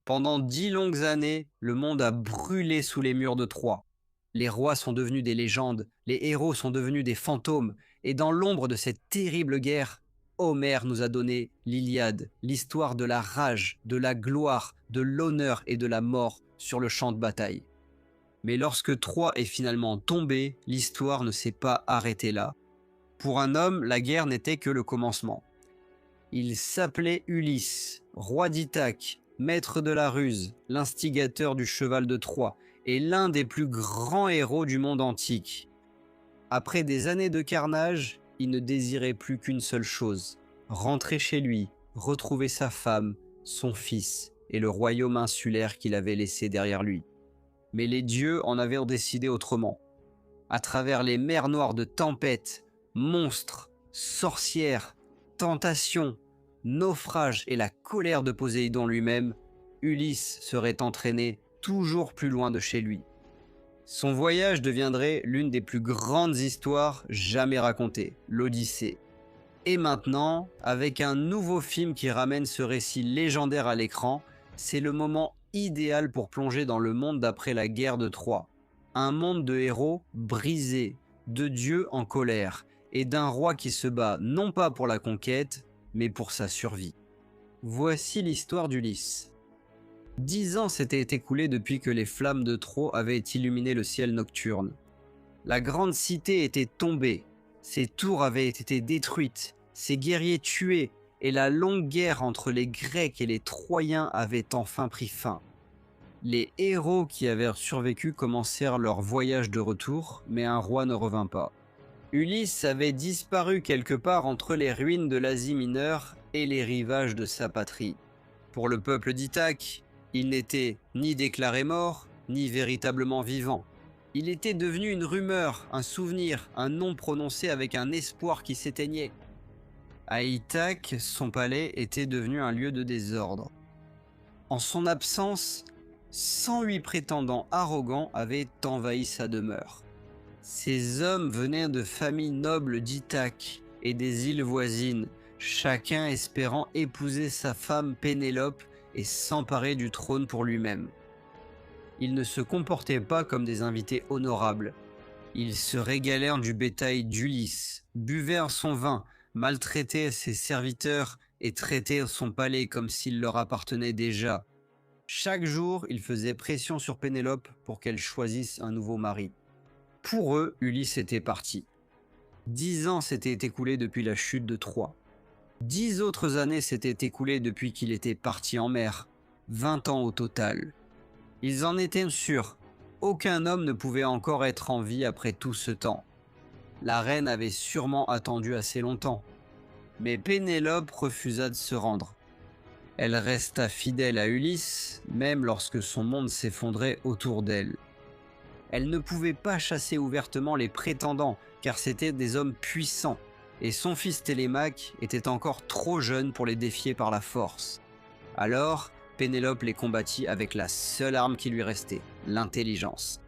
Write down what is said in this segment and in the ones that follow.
Pendant 10 longues années, le monde a brûlé sous les murs de Troie. Les rois sont devenus des légendes, les héros sont devenus des fantômes, et dans l'ombre de cette terrible guerre, Homère nous a donné l'Iliade, l'histoire de la rage, de la gloire, de l'honneur et de la mort sur le champ de bataille. Mais lorsque Troie est finalement tombée, l'histoire ne s'est pas arrêtée là. Pour un homme, la guerre n'était que le commencement. Il s'appelait Ulysse, roi d'Ithaque, maître de la ruse, l'instigateur du cheval de Troie et l'un des plus grands héros du monde antique. Après des années de carnage, il ne désirait plus qu'une seule chose, rentrer chez lui, retrouver sa femme, son fils et le royaume insulaire qu'il avait laissé derrière lui. Mais les dieux en avaient décidé autrement. À travers les mers noires de tempêtes, monstres, sorcières, tentations, naufrages et la colère de Poséidon lui-même, Ulysse serait entraîné toujours plus loin de chez lui. Son voyage deviendrait l'une des plus grandes histoires jamais racontées, l'Odyssée. Et maintenant, avec un nouveau film qui ramène ce récit légendaire à l'écran, c'est le moment idéal pour plonger dans le monde d'après la guerre de Troie. Un monde de héros brisés, de dieux en colère, et d'un roi qui se bat non pas pour la conquête, mais pour sa survie. Voici l'histoire d'Ulysse. 10 ans s'étaient écoulés depuis que les flammes de Troie avaient illuminé le ciel nocturne. La grande cité était tombée, ses tours avaient été détruites, ses guerriers tués, et la longue guerre entre les Grecs et les Troyens avait enfin pris fin. Les héros qui avaient survécu commencèrent leur voyage de retour, mais un roi ne revint pas. Ulysse avait disparu quelque part entre les ruines de l'Asie mineure et les rivages de sa patrie. Pour le peuple d'Ithaque, il n'était ni déclaré mort, ni véritablement vivant. Il était devenu une rumeur, un souvenir, un nom prononcé avec un espoir qui s'éteignait. À Ithaque, son palais était devenu un lieu de désordre. En son absence, 108 prétendants arrogants avaient envahi sa demeure. Ces hommes venaient de familles nobles d'Ithaque et des îles voisines, chacun espérant épouser sa femme Pénélope et s'emparer du trône pour lui-même. Ils ne se comportaient pas comme des invités honorables. Ils se régalèrent du bétail d'Ulysse, buvèrent son vin, maltraitaient ses serviteurs et traitaient son palais comme s'il leur appartenait déjà. Chaque jour, ils faisaient pression sur Pénélope pour qu'elle choisisse un nouveau mari. Pour eux, Ulysse était parti. 10 ans s'étaient écoulés depuis la chute de Troie. 10 autres années s'étaient écoulées depuis qu'il était parti en mer. 20 ans au total. Ils en étaient sûrs. Aucun homme ne pouvait encore être en vie après tout ce temps. La reine avait sûrement attendu assez longtemps. Mais Pénélope refusa de se rendre. Elle resta fidèle à Ulysse, même lorsque son monde s'effondrait autour d'elle. Elle ne pouvait pas chasser ouvertement les prétendants, car c'étaient des hommes puissants, et son fils Télémaque était encore trop jeune pour les défier par la force. Alors, Pénélope les combattit avec la seule arme qui lui restait, l'intelligence.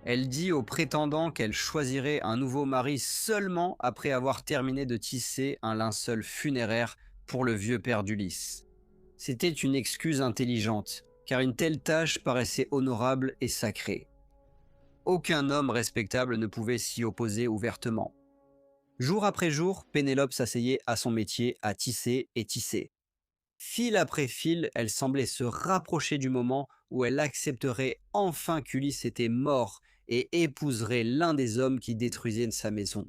Elle dit aux prétendants qu'elle choisirait un nouveau mari seulement après avoir terminé de tisser un linceul funéraire pour le vieux père d'Ulysse. C'était une excuse intelligente, car une telle tâche paraissait honorable et sacrée. Aucun homme respectable ne pouvait s'y opposer ouvertement. Jour après jour, Pénélope s'asseyait à son métier à tisser et tisser. Fil après fil, elle semblait se rapprocher du moment où elle accepterait enfin qu'Ulysse était mort et épouserait l'un des hommes qui détruisaient sa maison.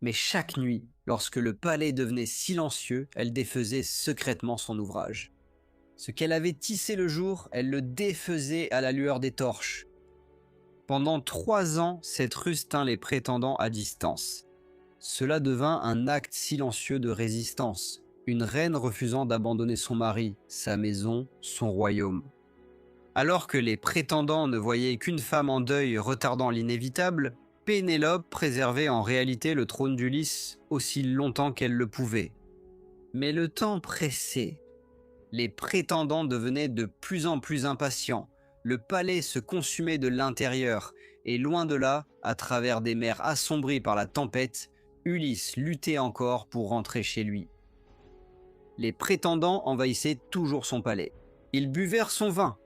Mais chaque nuit, lorsque le palais devenait silencieux, elle défaisait secrètement son ouvrage. Ce qu'elle avait tissé le jour, elle le défaisait à la lueur des torches. Pendant 3 ans, cette ruse tint les prétendants à distance. Cela devint un acte silencieux de résistance, une reine refusant d'abandonner son mari, sa maison, son royaume. Alors que les prétendants ne voyaient qu'une femme en deuil retardant l'inévitable, Pénélope préservait en réalité le trône d'Ulysse aussi longtemps qu'elle le pouvait. Mais le temps pressait. Les prétendants devenaient de plus en plus impatients. Le palais se consumait de l'intérieur, et loin de là, à travers des mers assombries par la tempête, Ulysse luttait encore pour rentrer chez lui. Les prétendants envahissaient toujours son palais. Ils buvèrent son vin,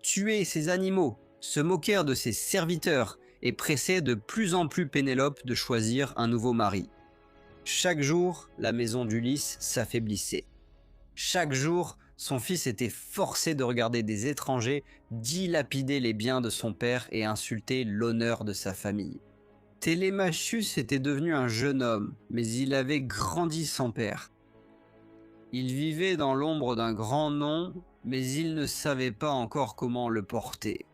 tuaient ses animaux, se moquèrent de ses serviteurs et pressaient de plus en plus Pénélope de choisir un nouveau mari. Chaque jour, la maison d'Ulysse s'affaiblissait. Chaque jour, son fils était forcé de regarder des étrangers dilapider les biens de son père et insulter l'honneur de sa famille. Télémachius était devenu un jeune homme, mais il avait grandi sans père. Il vivait dans l'ombre d'un grand nom, mais il ne savait pas encore comment le porter.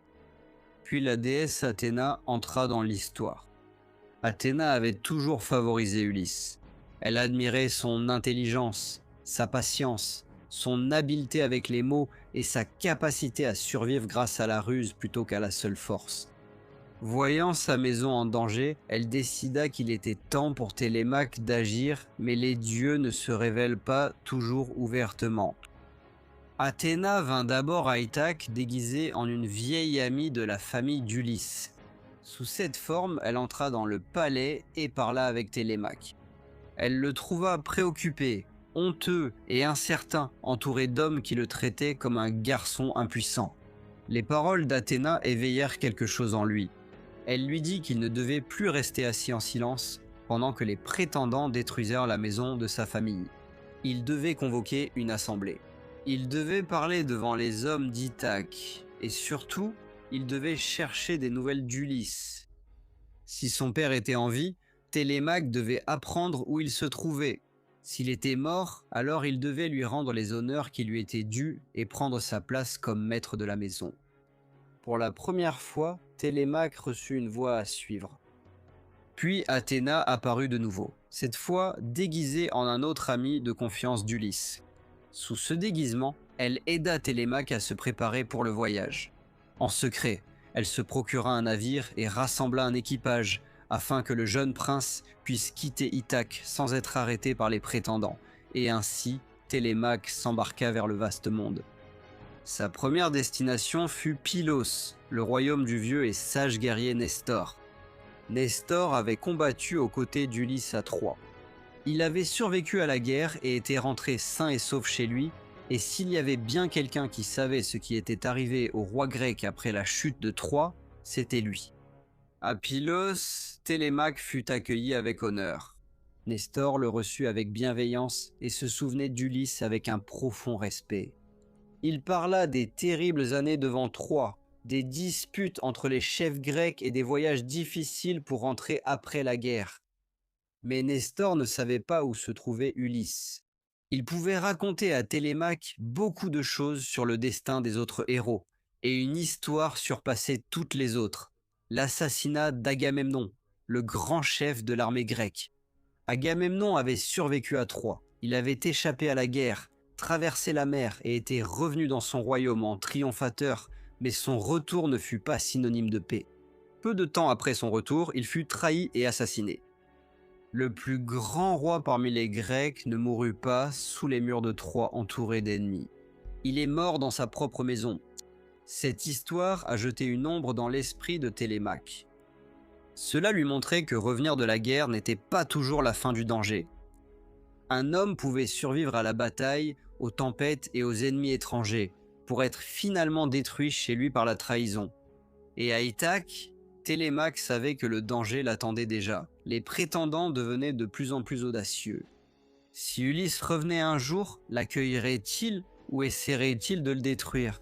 Puis la déesse Athéna entra dans l'histoire. Athéna avait toujours favorisé Ulysse. Elle admirait son intelligence, sa patience, son habileté avec les mots et sa capacité à survivre grâce à la ruse plutôt qu'à la seule force. Voyant sa maison en danger, elle décida qu'il était temps pour Télémaque d'agir, mais les dieux ne se révèlent pas toujours ouvertement. Athéna vint d'abord à Ithaque déguisée en une vieille amie de la famille d'Ulysse. Sous cette forme, elle entra dans le palais et parla avec Télémaque. Elle le trouva préoccupé, honteux et incertain, entouré d'hommes qui le traitaient comme un garçon impuissant. Les paroles d'Athéna éveillèrent quelque chose en lui. Elle lui dit qu'il ne devait plus rester assis en silence pendant que les prétendants détruisèrent la maison de sa famille. Il devait convoquer une assemblée. Il devait parler devant les hommes d'Ithaque et surtout, il devait chercher des nouvelles d'Ulysse. Si son père était en vie, Télémaque devait apprendre où il se trouvait. S'il était mort, alors il devait lui rendre les honneurs qui lui étaient dus et prendre sa place comme maître de la maison. Pour la première fois, Télémaque reçut une voie à suivre. Puis Athéna apparut de nouveau, cette fois déguisée en un autre ami de confiance d'Ulysse. Sous ce déguisement, elle aida Télémaque à se préparer pour le voyage. En secret, elle se procura un navire et rassembla un équipage afin que le jeune prince puisse quitter Ithaque sans être arrêté par les prétendants, et ainsi Télémaque s'embarqua vers le vaste monde. Sa première destination fut Pylos, le royaume du vieux et sage guerrier Nestor. Nestor avait combattu aux côtés d'Ulysse à Troie. Il avait survécu à la guerre et était rentré sain et sauf chez lui, et s'il y avait bien quelqu'un qui savait ce qui était arrivé au roi grec après la chute de Troie, c'était lui. À Pylos, Télémaque fut accueilli avec honneur. Nestor le reçut avec bienveillance et se souvenait d'Ulysse avec un profond respect. Il parla des terribles années devant Troie, des disputes entre les chefs grecs et des voyages difficiles pour rentrer après la guerre. Mais Nestor ne savait pas où se trouvait Ulysse. Il pouvait raconter à Télémaque beaucoup de choses sur le destin des autres héros, et une histoire surpassait toutes les autres, l'assassinat d'Agamemnon, le grand chef de l'armée grecque. Agamemnon avait survécu à Troie, il avait échappé à la guerre, traversé la mer et était revenu dans son royaume en triomphateur, mais son retour ne fut pas synonyme de paix. Peu de temps après son retour, il fut trahi et assassiné. Le plus grand roi parmi les Grecs ne mourut pas sous les murs de Troie entouré d'ennemis. Il est mort dans sa propre maison. Cette histoire a jeté une ombre dans l'esprit de Télémaque. Cela lui montrait que revenir de la guerre n'était pas toujours la fin du danger. Un homme pouvait survivre à la bataille, aux tempêtes et aux ennemis étrangers, pour être finalement détruit chez lui par la trahison. Et à Ithaque, Télémaque savait que le danger l'attendait déjà. Les prétendants devenaient de plus en plus audacieux. Si Ulysse revenait un jour, l'accueillerait-il ou essaierait-il de le détruire?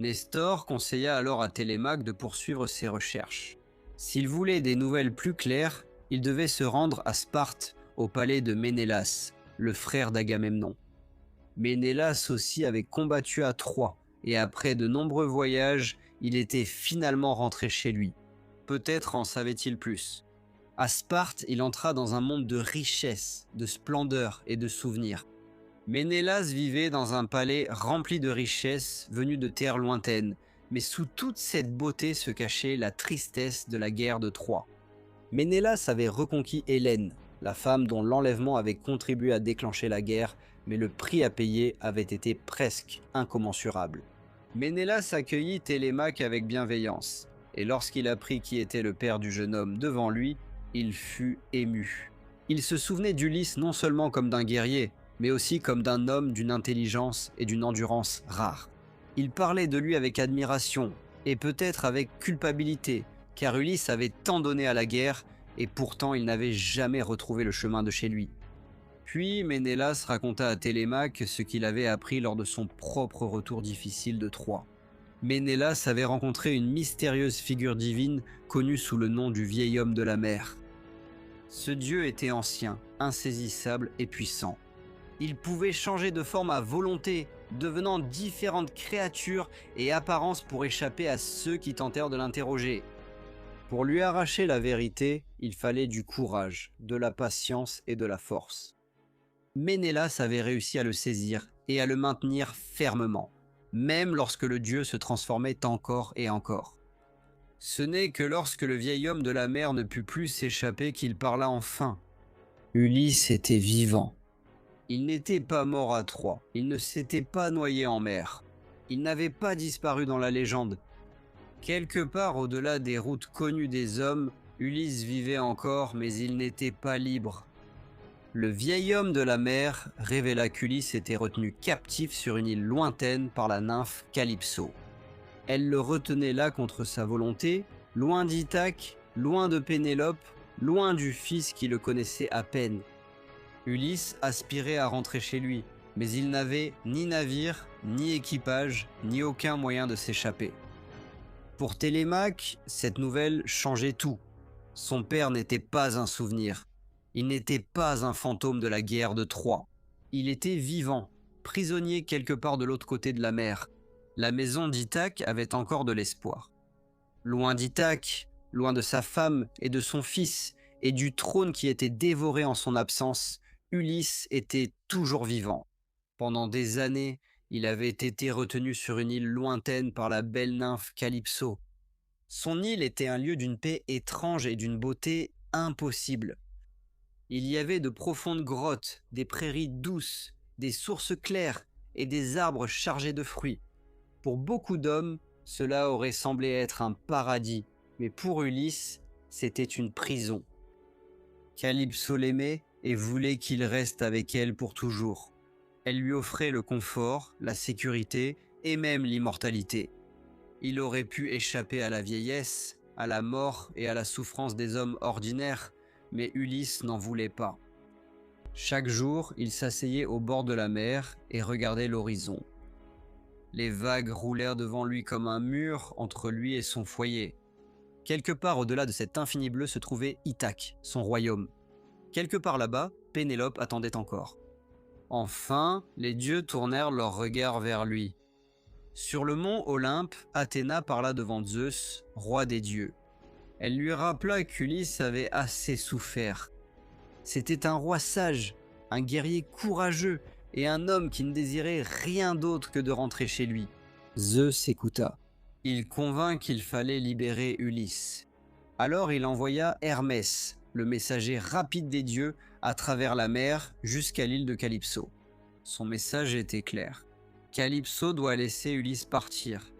Nestor conseilla alors à Télémaque de poursuivre ses recherches. S'il voulait des nouvelles plus claires, il devait se rendre à Sparte, au palais de Ménélas, le frère d'Agamemnon. Ménélas aussi avait combattu à Troie, et après de nombreux voyages, il était finalement rentré chez lui. Peut-être en savait-il plus. À Sparte, il entra dans un monde de richesse, de splendeur et de souvenirs. Ménélas vivait dans un palais rempli de richesses venues de terres lointaines, mais sous toute cette beauté se cachait la tristesse de la guerre de Troie. Ménélas avait reconquis Hélène, la femme dont l'enlèvement avait contribué à déclencher la guerre, mais le prix à payer avait été presque incommensurable. Ménélas accueillit Télémaque avec bienveillance, et lorsqu'il apprit qui était le père du jeune homme devant lui, il fut ému. Il se souvenait d'Ulysse non seulement comme d'un guerrier, mais aussi comme d'un homme d'une intelligence et d'une endurance rares. Il parlait de lui avec admiration, et peut-être avec culpabilité, car Ulysse avait tant donné à la guerre, et pourtant il n'avait jamais retrouvé le chemin de chez lui. Puis Ménélas raconta à Télémaque ce qu'il avait appris lors de son propre retour difficile de Troie. Ménélas avait rencontré une mystérieuse figure divine connue sous le nom du vieil homme de la mer. Ce dieu était ancien, insaisissable et puissant. Il pouvait changer de forme à volonté, devenant différentes créatures et apparences pour échapper à ceux qui tentèrent de l'interroger. Pour lui arracher la vérité, il fallait du courage, de la patience et de la force. Ménélas avait réussi à le saisir et à le maintenir fermement, même lorsque le dieu se transformait encore et encore. Ce n'est que lorsque le vieil homme de la mer ne put plus s'échapper qu'il parla enfin. Ulysse était vivant. Il n'était pas mort à Troie, il ne s'était pas noyé en mer. Il n'avait pas disparu dans la légende. Quelque part au-delà des routes connues des hommes, Ulysse vivait encore, mais il n'était pas libre. Le vieil homme de la mer révéla qu'Ulysse était retenu captif sur une île lointaine par la nymphe Calypso. Elle le retenait là contre sa volonté, loin d'Ithaque, loin de Pénélope, loin du fils qui le connaissait à peine. Ulysse aspirait à rentrer chez lui, mais il n'avait ni navire, ni équipage, ni aucun moyen de s'échapper. Pour Télémaque, cette nouvelle changeait tout. Son père n'était pas un souvenir. Il n'était pas un fantôme de la guerre de Troie. Il était vivant, prisonnier quelque part de l'autre côté de la mer. La maison d'Ithaque avait encore de l'espoir. Loin d'Ithaque, loin de sa femme et de son fils, et du trône qui était dévoré en son absence, Ulysse était toujours vivant. Pendant des années, il avait été retenu sur une île lointaine par la belle nymphe Calypso. Son île était un lieu d'une paix étrange et d'une beauté impossible. Il y avait de profondes grottes, des prairies douces, des sources claires et des arbres chargés de fruits. Pour beaucoup d'hommes, cela aurait semblé être un paradis, mais pour Ulysse, c'était une prison. Calypso l'aimait et voulait qu'il reste avec elle pour toujours. Elle lui offrait le confort, la sécurité et même l'immortalité. Il aurait pu échapper à la vieillesse, à la mort et à la souffrance des hommes ordinaires, mais Ulysse n'en voulait pas. Chaque jour, il s'asseyait au bord de la mer et regardait l'horizon. Les vagues roulèrent devant lui comme un mur entre lui et son foyer. Quelque part au-delà de cet infini bleu se trouvait Ithaque, son royaume. Quelque part là-bas, Pénélope attendait encore. Enfin, les dieux tournèrent leurs regards vers lui. Sur le mont Olympe, Athéna parla devant Zeus, roi des dieux. Elle lui rappela qu'Ulysse avait assez souffert. C'était un roi sage, un guerrier courageux et un homme qui ne désirait rien d'autre que de rentrer chez lui. Zeus écouta. Il convint qu'il fallait libérer Ulysse. Alors il envoya Hermès, le messager rapide des dieux, à travers la mer jusqu'à l'île de Calypso. Son message était clair. Calypso doit laisser Ulysse partir.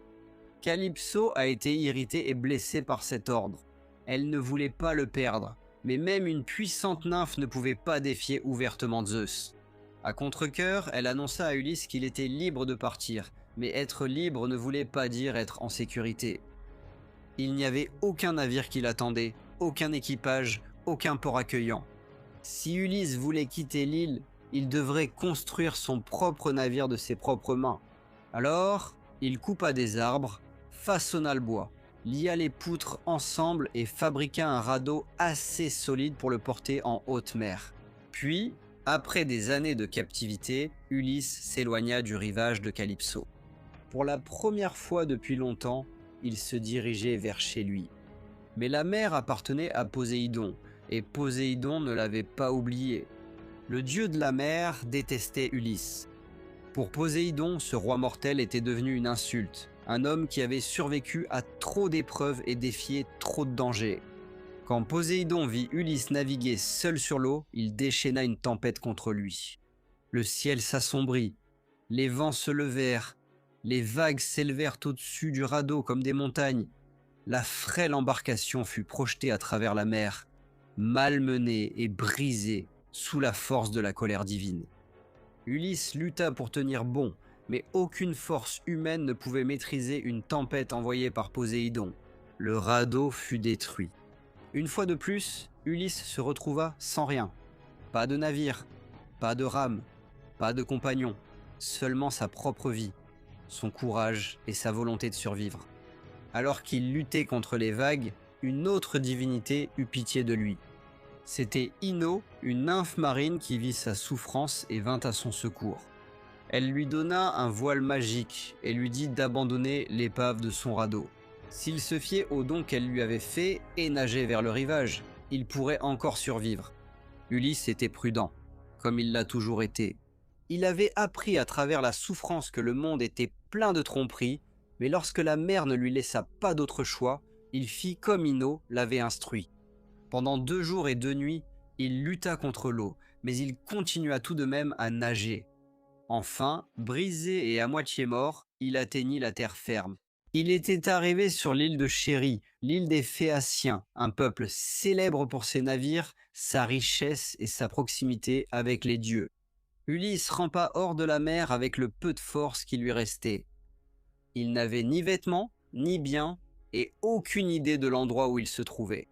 Calypso a été irritée et blessée par cet ordre. Elle ne voulait pas le perdre, mais même une puissante nymphe ne pouvait pas défier ouvertement Zeus. À contre-cœur, elle annonça à Ulysse qu'il était libre de partir, mais être libre ne voulait pas dire être en sécurité. Il n'y avait aucun navire qui l'attendait, aucun équipage, aucun port accueillant. Si Ulysse voulait quitter l'île, il devrait construire son propre navire de ses propres mains. Alors, il coupa des arbres, façonna le bois, lia les poutres ensemble et fabriqua un radeau assez solide pour le porter en haute mer. Puis, après des années de captivité, Ulysse s'éloigna du rivage de Calypso. Pour la première fois depuis longtemps, il se dirigeait vers chez lui. Mais la mer appartenait à Poséidon, et Poséidon ne l'avait pas oublié. Le dieu de la mer détestait Ulysse. Pour Poséidon, ce roi mortel était devenu une insulte, un homme qui avait survécu à trop d'épreuves et défié trop de dangers. Quand Poséidon vit Ulysse naviguer seul sur l'eau, il déchaîna une tempête contre lui. Le ciel s'assombrit, les vents se levèrent, les vagues s'élevèrent au-dessus du radeau comme des montagnes. La frêle embarcation fut projetée à travers la mer, malmenée et brisée sous la force de la colère divine. Ulysse lutta pour tenir bon, mais aucune force humaine ne pouvait maîtriser une tempête envoyée par Poséidon. Le radeau fut détruit. Une fois de plus, Ulysse se retrouva sans rien. Pas de navire, pas de rame, pas de compagnon, seulement sa propre vie, son courage et sa volonté de survivre. Alors qu'il luttait contre les vagues, une autre divinité eut pitié de lui. C'était Ino, une nymphe marine qui vit sa souffrance et vint à son secours. Elle lui donna un voile magique et lui dit d'abandonner l'épave de son radeau. S'il se fiait au don qu'elle lui avait fait et nageait vers le rivage, il pourrait encore survivre. Ulysse était prudent, comme il l'a toujours été. Il avait appris à travers la souffrance que le monde était plein de tromperies, mais lorsque la mer ne lui laissa pas d'autre choix, il fit comme Ino l'avait instruit. Pendant 2 jours et 2 nuits, il lutta contre l'eau, mais il continua tout de même à nager. Enfin, brisé et à moitié mort, il atteignit la terre ferme. Il était arrivé sur l'île de Chérie, l'île des Phéaciens, un peuple célèbre pour ses navires, sa richesse et sa proximité avec les dieux. Ulysse rampa hors de la mer avec le peu de force qui lui restait. Il n'avait ni vêtements, ni biens, et aucune idée de l'endroit où il se trouvait.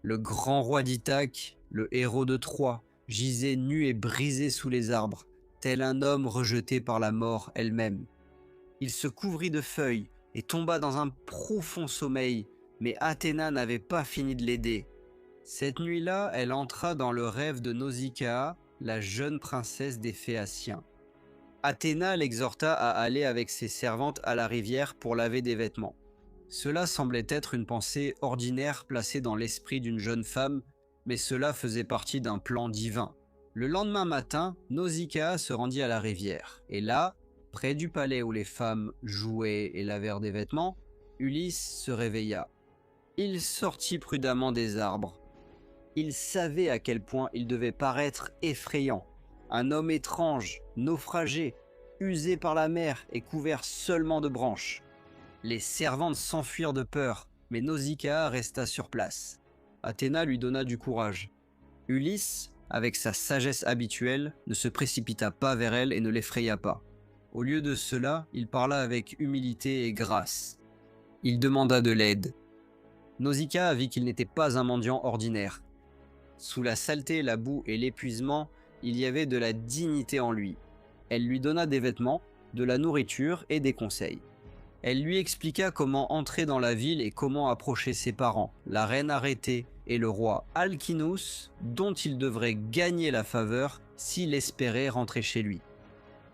Le grand roi d'Ithaque, le héros de Troie, gisait nu et brisé sous les arbres, tel un homme rejeté par la mort elle-même. Il se couvrit de feuilles et tomba dans un profond sommeil, mais Athéna n'avait pas fini de l'aider. Cette nuit-là, elle entra dans le rêve de Nausicaa, la jeune princesse des Phéaciens. Athéna l'exhorta à aller avec ses servantes à la rivière pour laver des vêtements. Cela semblait être une pensée ordinaire placée dans l'esprit d'une jeune femme, mais cela faisait partie d'un plan divin. Le lendemain matin, Nausicaa se rendit à la rivière, et là, près du palais où les femmes jouaient et lavèrent des vêtements, Ulysse se réveilla. Il sortit prudemment des arbres. Il savait à quel point il devait paraître effrayant. Un homme étrange, naufragé, usé par la mer et couvert seulement de branches. Les servantes s'enfuirent de peur, mais Nausicaa resta sur place. Athéna lui donna du courage. Ulysse, avec sa sagesse habituelle, ne se précipita pas vers elle et ne l'effraya pas. Au lieu de cela, il parla avec humilité et grâce. Il demanda de l'aide. Nausicaa vit qu'il n'était pas un mendiant ordinaire. Sous la saleté, la boue et l'épuisement, il y avait de la dignité en lui. Elle lui donna des vêtements, de la nourriture et des conseils. Elle lui expliqua comment entrer dans la ville et comment approcher ses parents, la reine arrêtée et le roi Alcinous, dont il devrait gagner la faveur s'il espérait rentrer chez lui.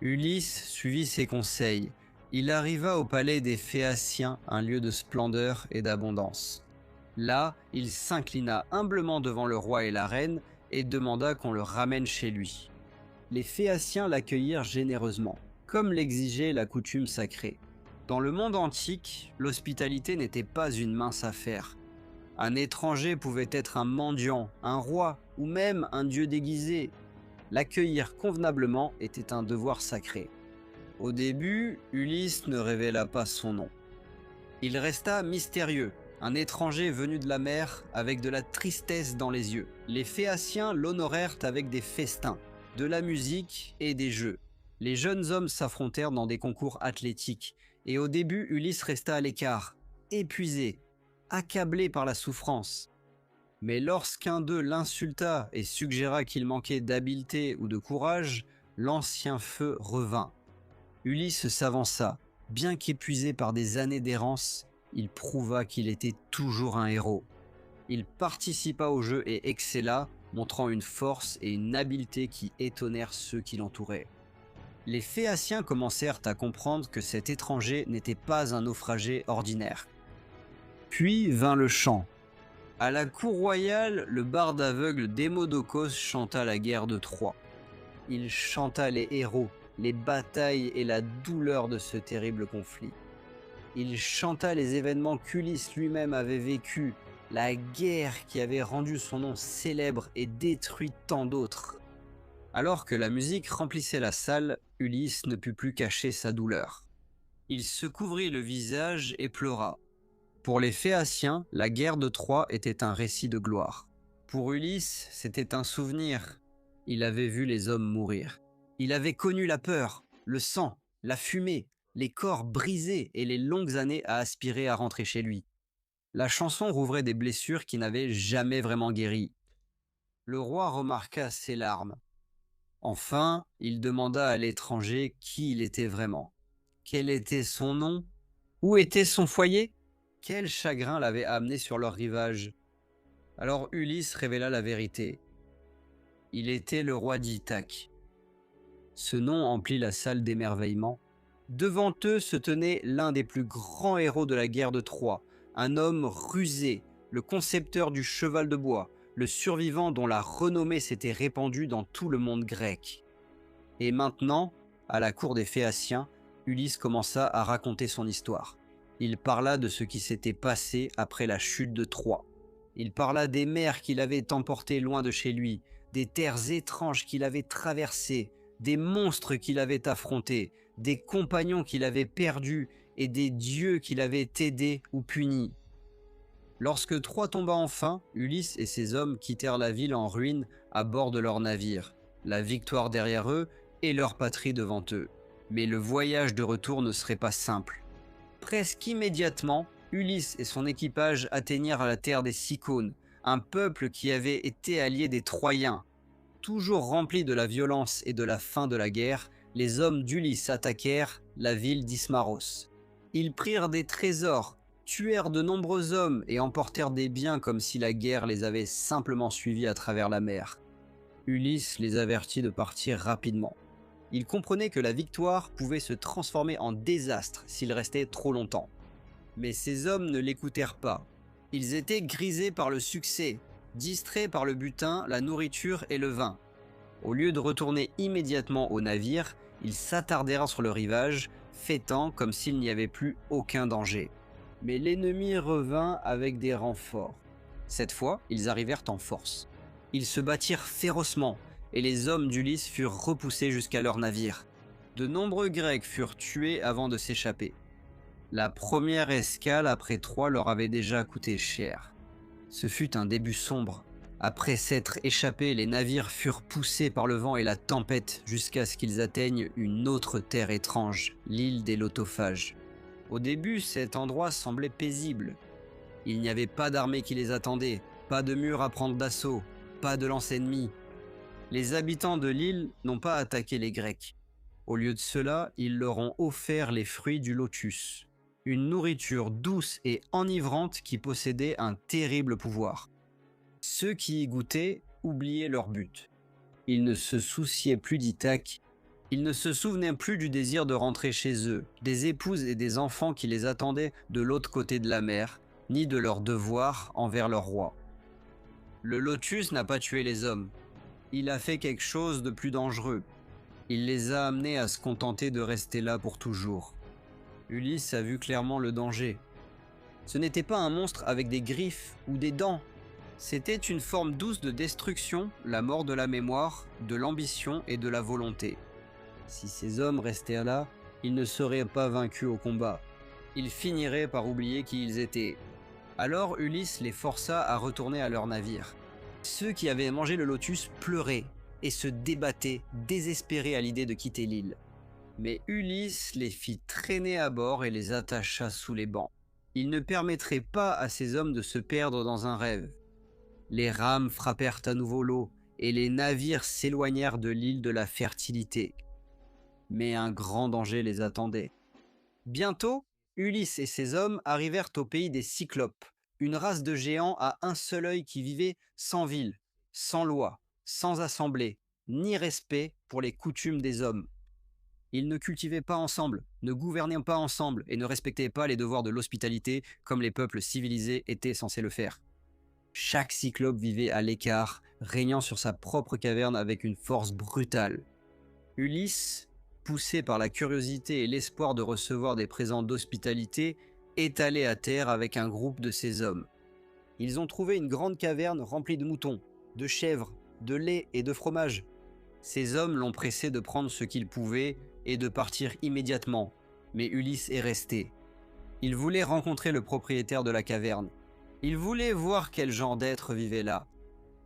Ulysse suivit ses conseils. Il arriva au palais des Phéaciens, un lieu de splendeur et d'abondance. Là, il s'inclina humblement devant le roi et la reine et demanda qu'on le ramène chez lui. Les Phéaciens l'accueillirent généreusement, comme l'exigeait la coutume sacrée. Dans le monde antique, l'hospitalité n'était pas une mince affaire. Un étranger pouvait être un mendiant, un roi ou même un dieu déguisé. L'accueillir convenablement était un devoir sacré. Au début, Ulysse ne révéla pas son nom. Il resta mystérieux, un étranger venu de la mer avec de la tristesse dans les yeux. Les Phéaciens l'honorèrent avec des festins, de la musique et des jeux. Les jeunes hommes s'affrontèrent dans des concours athlétiques, et au début Ulysse resta à l'écart, épuisé, accablé par la souffrance. Mais lorsqu'un d'eux l'insulta et suggéra qu'il manquait d'habileté ou de courage, l'ancien feu revint. Ulysse s'avança, bien qu'épuisé par des années d'errance, il prouva qu'il était toujours un héros. Il participa au jeu et excella, montrant une force et une habileté qui étonnèrent ceux qui l'entouraient. Les Phéaciens commencèrent à comprendre que cet étranger n'était pas un naufragé ordinaire. Puis vint le chant. À la cour royale, le barde aveugle Démodocos chanta la guerre de Troie. Il chanta les héros, les batailles et la douleur de ce terrible conflit. Il chanta les événements qu'Ulysse lui-même avait vécus, la guerre qui avait rendu son nom célèbre et détruit tant d'autres. Alors que la musique remplissait la salle, Ulysse ne put plus cacher sa douleur. Il se couvrit le visage et pleura. Pour les Phéaciens, la guerre de Troie était un récit de gloire. Pour Ulysse, c'était un souvenir. Il avait vu les hommes mourir. Il avait connu la peur, le sang, la fumée, les corps brisés et les longues années à aspirer à rentrer chez lui. La chanson rouvrait des blessures qui n'avaient jamais vraiment guéri. Le roi remarqua ses larmes. Enfin, il demanda à l'étranger qui il était vraiment. Quel était son nom? Où était son foyer? Quel chagrin l'avait amené sur leur rivage? Alors Ulysse révéla la vérité. Il était le roi d'Ithaque. Ce nom emplit la salle d'émerveillement. Devant eux se tenait l'un des plus grands héros de la guerre de Troie, un homme rusé, le concepteur du cheval de bois, le survivant dont la renommée s'était répandue dans tout le monde grec. Et maintenant, à la cour des Phéaciens, Ulysse commença à raconter son histoire. Il parla de ce qui s'était passé après la chute de Troie. Il parla des mers qu'il avait emportées loin de chez lui, des terres étranges qu'il avait traversées, des monstres qu'il avait affrontés, des compagnons qu'il avait perdus et des dieux qu'il avait aidés ou punis. Lorsque Troie tomba enfin, Ulysse et ses hommes quittèrent la ville en ruine à bord de leur navire, la victoire derrière eux et leur patrie devant eux. Mais le voyage de retour ne serait pas simple. Presque immédiatement, Ulysse et son équipage atteignirent la terre des Cyclones, un peuple qui avait été allié des Troyens. Toujours remplis de la violence et de la faim de la guerre, les hommes d'Ulysse attaquèrent la ville d'Ismaros. Ils prirent des trésors, tuèrent de nombreux hommes et emportèrent des biens comme si la guerre les avait simplement suivis à travers la mer. Ulysse les avertit de partir rapidement. Il comprenait que la victoire pouvait se transformer en désastre s'ils restaient trop longtemps. Mais ces hommes ne l'écoutèrent pas. Ils étaient grisés par le succès, distraits par le butin, la nourriture et le vin. Au lieu de retourner immédiatement au navire, ils s'attardèrent sur le rivage, fêtant comme s'il n'y avait plus aucun danger. Mais l'ennemi revint avec des renforts. Cette fois, ils arrivèrent en force. Ils se battirent férocement, et les hommes d'Ulysse furent repoussés jusqu'à leur navire. De nombreux Grecs furent tués avant de s'échapper. La première escale après Troie leur avait déjà coûté cher. Ce fut un début sombre. Après s'être échappés, les navires furent poussés par le vent et la tempête jusqu'à ce qu'ils atteignent une autre terre étrange, l'île des Lotophages. Au début, cet endroit semblait paisible. Il n'y avait pas d'armée qui les attendait, pas de mur à prendre d'assaut, pas de lance ennemie. Les habitants de l'île n'ont pas attaqué les Grecs. Au lieu de cela, ils leur ont offert les fruits du lotus, une nourriture douce et enivrante qui possédait un terrible pouvoir. Ceux qui y goûtaient oubliaient leur but. Ils ne se souciaient plus d'Ithaque, ils ne se souvenaient plus du désir de rentrer chez eux, des épouses et des enfants qui les attendaient de l'autre côté de la mer, ni de leurs devoirs envers leur roi. Le lotus n'a pas tué les hommes. Il a fait quelque chose de plus dangereux. Il les a amenés à se contenter de rester là pour toujours. Ulysse a vu clairement le danger. Ce n'était pas un monstre avec des griffes ou des dents. C'était une forme douce de destruction, la mort de la mémoire, de l'ambition et de la volonté. Si ces hommes restaient là, ils ne seraient pas vaincus au combat. Ils finiraient par oublier qui ils étaient. Alors Ulysse les força à retourner à leur navire. Ceux qui avaient mangé le lotus pleuraient et se débattaient, désespérés à l'idée de quitter l'île. Mais Ulysse les fit traîner à bord et les attacha sous les bancs. Il ne permettrait pas à ces hommes de se perdre dans un rêve. Les rames frappèrent à nouveau l'eau et les navires s'éloignèrent de l'île de la fertilité. Mais un grand danger les attendait. Bientôt, Ulysse et ses hommes arrivèrent au pays des Cyclopes, une race de géants à un seul œil qui vivait sans ville, sans loi, sans assemblée, ni respect pour les coutumes des hommes. Ils ne cultivaient pas ensemble, ne gouvernaient pas ensemble et ne respectaient pas les devoirs de l'hospitalité comme les peuples civilisés étaient censés le faire. Chaque cyclope vivait à l'écart, régnant sur sa propre caverne avec une force brutale. Ulysse, poussé par la curiosité et l'espoir de recevoir des présents d'hospitalité, est allé à terre avec un groupe de ses hommes. Ils ont trouvé une grande caverne remplie de moutons, de chèvres, de lait et de fromage. Ces hommes l'ont pressé de prendre ce qu'ils pouvaient et de partir immédiatement, mais Ulysse est resté. Il voulait rencontrer le propriétaire de la caverne. Il voulait voir quel genre d'être vivait là.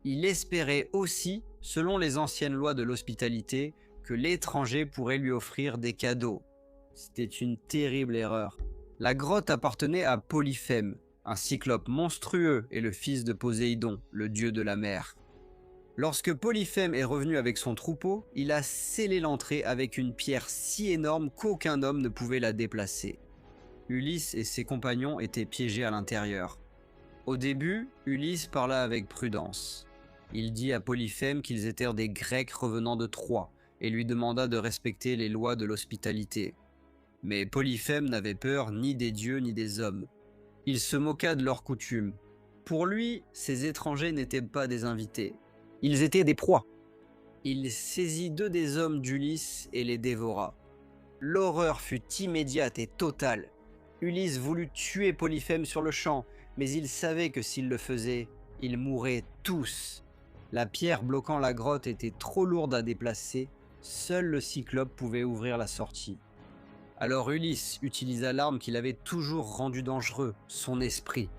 Il espérait aussi, selon les anciennes lois de l'hospitalité, que l'étranger pourrait lui offrir des cadeaux. C'était une terrible erreur. La grotte appartenait à Polyphème, un cyclope monstrueux et le fils de Poséidon, le dieu de la mer. Lorsque Polyphème est revenu avec son troupeau, il a scellé l'entrée avec une pierre si énorme qu'aucun homme ne pouvait la déplacer. Ulysse et ses compagnons étaient piégés à l'intérieur. Au début, Ulysse parla avec prudence. Il dit à Polyphème qu'ils étaient des Grecs revenant de Troie et lui demanda de respecter les lois de l'hospitalité. Mais Polyphème n'avait peur ni des dieux ni des hommes. Il se moqua de leurs coutumes. Pour lui, ces étrangers n'étaient pas des invités. Ils étaient des proies. Il saisit 2 des hommes d'Ulysse et les dévora. L'horreur fut immédiate et totale. Ulysse voulut tuer Polyphème sur le champ, mais il savait que s'il le faisait, ils mourraient tous. La pierre bloquant la grotte était trop lourde à déplacer, seul le cyclope pouvait ouvrir la sortie. Alors Ulysse utilisa l'arme qu'il avait toujours rendu dangereux, son esprit.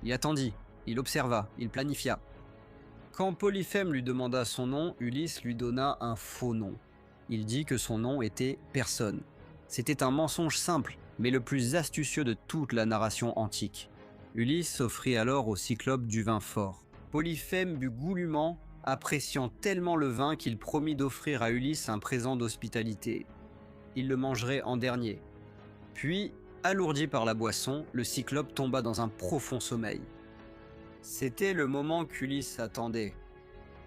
Il attendit, il observa, il planifia. Quand Polyphème lui demanda son nom, Ulysse lui donna un faux nom. Il dit que son nom était Personne. C'était un mensonge simple, mais le plus astucieux de toute la narration antique. Ulysse offrit alors au cyclope du vin fort. Polyphème but goulûment, appréciant tellement le vin qu'il promit d'offrir à Ulysse un présent d'hospitalité. Il le mangerait en dernier. Puis, alourdi par la boisson, le cyclope tomba dans un profond sommeil. C'était le moment qu'Ulysse attendait.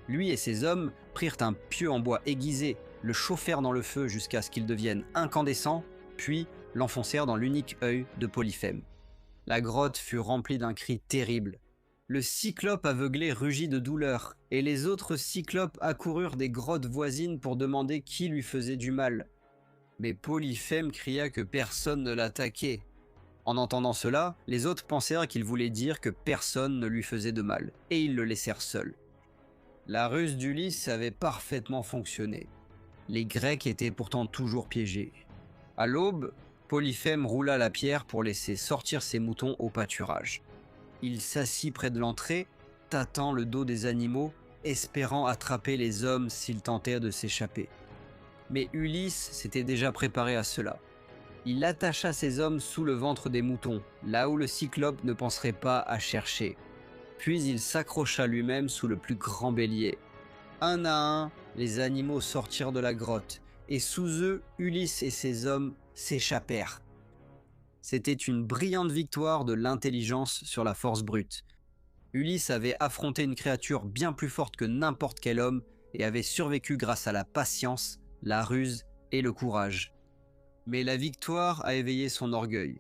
Lui et ses hommes prirent un pieu en bois aiguisé, le chauffèrent dans le feu jusqu'à ce qu'il devienne incandescent, puis l'enfoncèrent dans l'unique œil de Polyphème. La grotte fut remplie d'un cri terrible. Le cyclope aveuglé rugit de douleur, et les autres cyclopes accoururent des grottes voisines pour demander qui lui faisait du mal. Mais Polyphème cria que personne ne l'attaquait. En entendant cela, les autres pensèrent qu'il voulait dire que personne ne lui faisait de mal, et ils le laissèrent seul. La ruse d'Ulysse avait parfaitement fonctionné. Les Grecs étaient pourtant toujours piégés. À l'aube, Polyphème roula la pierre pour laisser sortir ses moutons au pâturage. Il s'assit près de l'entrée, tâtant le dos des animaux, espérant attraper les hommes s'ils tentèrent de s'échapper. Mais Ulysse s'était déjà préparé à cela. Il attacha ses hommes sous le ventre des moutons, là où le cyclope ne penserait pas à chercher. Puis il s'accrocha lui-même sous le plus grand bélier. Un à un, les animaux sortirent de la grotte, et sous eux, Ulysse et ses hommes s'échappèrent. C'était une brillante victoire de l'intelligence sur la force brute. Ulysse avait affronté une créature bien plus forte que n'importe quel homme et avait survécu grâce à la patience, la ruse et le courage. Mais la victoire a éveillé son orgueil.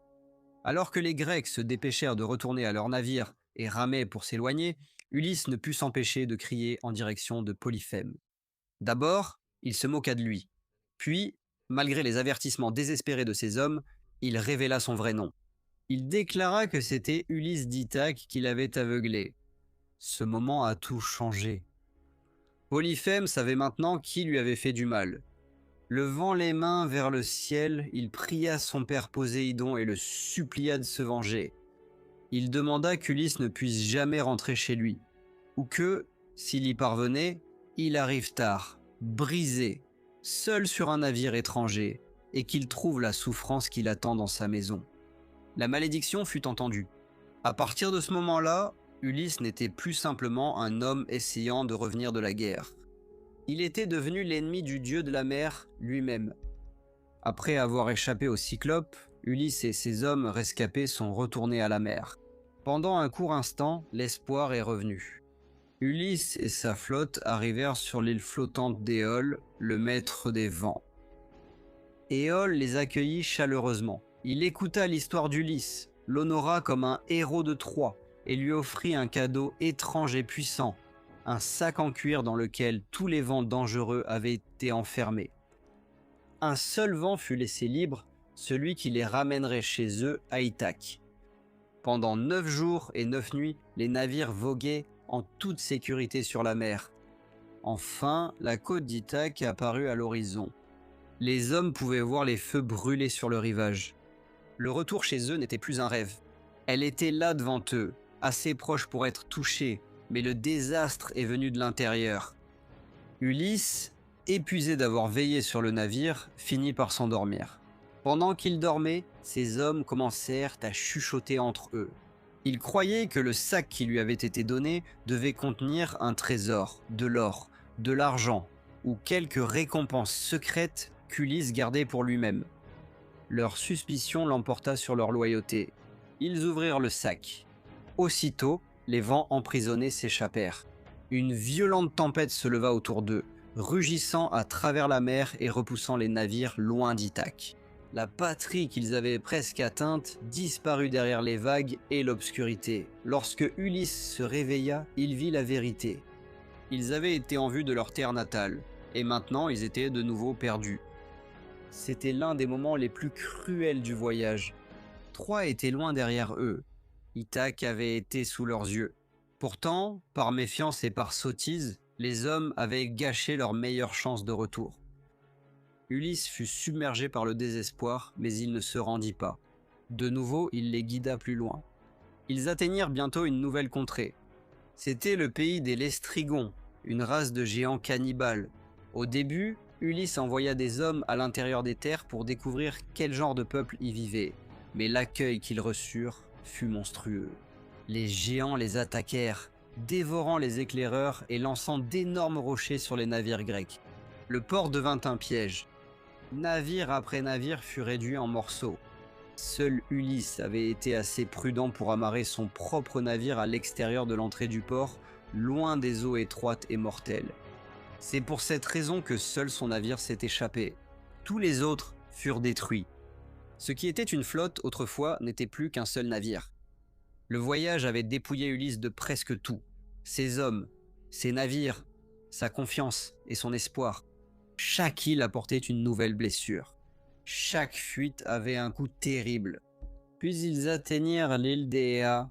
Alors que les Grecs se dépêchèrent de retourner à leur navire et ramaient pour s'éloigner, Ulysse ne put s'empêcher de crier en direction de Polyphème. D'abord, il se moqua de lui. Puis, malgré les avertissements désespérés de ses hommes, il révéla son vrai nom. Il déclara que c'était Ulysse d'Ithaque qui l'avait aveuglé. Ce moment a tout changé. Polyphème savait maintenant qui lui avait fait du mal. Levant les mains vers le ciel, il pria son père Poséidon et le supplia de se venger. Il demanda qu'Ulysse ne puisse jamais rentrer chez lui, ou que, s'il y parvenait, il arrive tard, brisé, seul sur un navire étranger, et qu'il trouve la souffrance qui l'attend dans sa maison. La malédiction fut entendue. À partir de ce moment-là, Ulysse n'était plus simplement un homme essayant de revenir de la guerre. Il était devenu l'ennemi du dieu de la mer lui-même. Après avoir échappé au Cyclope, Ulysse et ses hommes rescapés sont retournés à la mer. Pendant un court instant, l'espoir est revenu. Ulysse et sa flotte arrivèrent sur l'île flottante d'Éole, le maître des vents. Éole les accueillit chaleureusement. Il écouta l'histoire d'Ulysse, l'honora comme un héros de Troie et lui offrit un cadeau étrange et puissant, un sac en cuir dans lequel tous les vents dangereux avaient été enfermés. Un seul vent fut laissé libre, celui qui les ramènerait chez eux à Ithaque. Pendant 9 jours et 9 nuits, les navires voguaient en toute sécurité sur la mer. Enfin, la côte d'Ithaque apparut à l'horizon. Les hommes pouvaient voir les feux brûler sur le rivage. Le retour chez eux n'était plus un rêve. Elle était là devant eux, assez proche pour être touchée, mais le désastre est venu de l'intérieur. Ulysse, épuisé d'avoir veillé sur le navire, finit par s'endormir. Pendant qu'ils dormaient, ces hommes commencèrent à chuchoter entre eux. Ils croyaient que le sac qui lui avait été donné devait contenir un trésor, de l'or, de l'argent ou quelques récompenses secrètes qu'Ulysse gardait pour lui-même. Leur suspicion l'emporta sur leur loyauté. Ils ouvrirent le sac. Aussitôt, les vents emprisonnés s'échappèrent. Une violente tempête se leva autour d'eux, rugissant à travers la mer et repoussant les navires loin d'Ithaque. La patrie qu'ils avaient presque atteinte disparut derrière les vagues et l'obscurité. Lorsque Ulysse se réveilla, il vit la vérité. Ils avaient été en vue de leur terre natale, et maintenant ils étaient de nouveau perdus. C'était l'un des moments les plus cruels du voyage. Troie était loin derrière eux. Ithaque avait été sous leurs yeux. Pourtant, par méfiance et par sottise, les hommes avaient gâché leur meilleure chance de retour. Ulysse fut submergé par le désespoir, mais il ne se rendit pas. De nouveau, il les guida plus loin. Ils atteignirent bientôt une nouvelle contrée. C'était le pays des Lestrygons, une race de géants cannibales. Au début, Ulysse envoya des hommes à l'intérieur des terres pour découvrir quel genre de peuple y vivait, mais l'accueil qu'ils reçurent fut monstrueux. Les géants les attaquèrent, dévorant les éclaireurs et lançant d'énormes rochers sur les navires grecs. Le port devint un piège. Navire après navire fut réduit en morceaux. Seul Ulysse avait été assez prudent pour amarrer son propre navire à l'extérieur de l'entrée du port, loin des eaux étroites et mortelles. C'est pour cette raison que seul son navire s'est échappé. Tous les autres furent détruits. Ce qui était une flotte autrefois n'était plus qu'un seul navire. Le voyage avait dépouillé Ulysse de presque tout. Ses hommes, ses navires, sa confiance et son espoir. Chaque île apportait une nouvelle blessure. Chaque fuite avait un coup terrible. Puis ils atteignirent l'île d'Aea.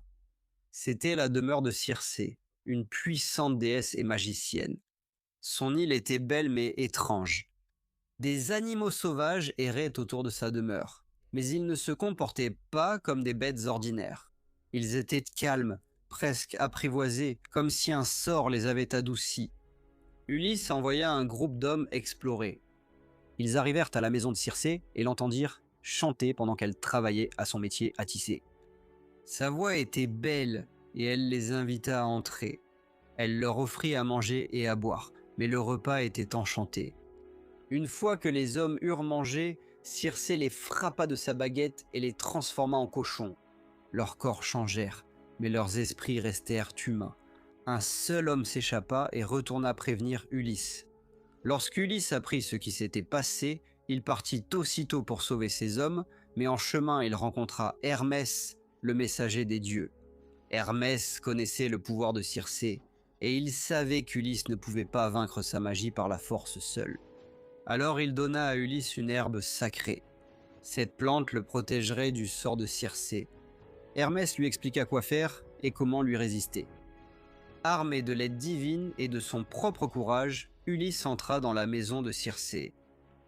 C'était la demeure de Circé, une puissante déesse et magicienne. Son île était belle mais étrange. Des animaux sauvages erraient autour de sa demeure, mais ils ne se comportaient pas comme des bêtes ordinaires. Ils étaient calmes, presque apprivoisés, comme si un sort les avait adoucis. Ulysse envoya un groupe d'hommes explorer. Ils arrivèrent à la maison de Circé et l'entendirent chanter pendant qu'elle travaillait à son métier à tisser. Sa voix était belle et elle les invita à entrer. Elle leur offrit à manger et à boire, mais le repas était enchanté. Une fois que les hommes eurent mangé, Circé les frappa de sa baguette et les transforma en cochons. Leurs corps changèrent, mais leurs esprits restèrent humains. Un seul homme s'échappa et retourna prévenir Ulysse. Lorsqu'Ulysse apprit ce qui s'était passé, il partit aussitôt pour sauver ses hommes, mais en chemin il rencontra Hermès, le messager des dieux. Hermès connaissait le pouvoir de Circé, et il savait qu'Ulysse ne pouvait pas vaincre sa magie par la force seule. Alors il donna à Ulysse une herbe sacrée. Cette plante le protégerait du sort de Circé. Hermès lui expliqua quoi faire et comment lui résister. Armé de l'aide divine et de son propre courage, Ulysse entra dans la maison de Circé.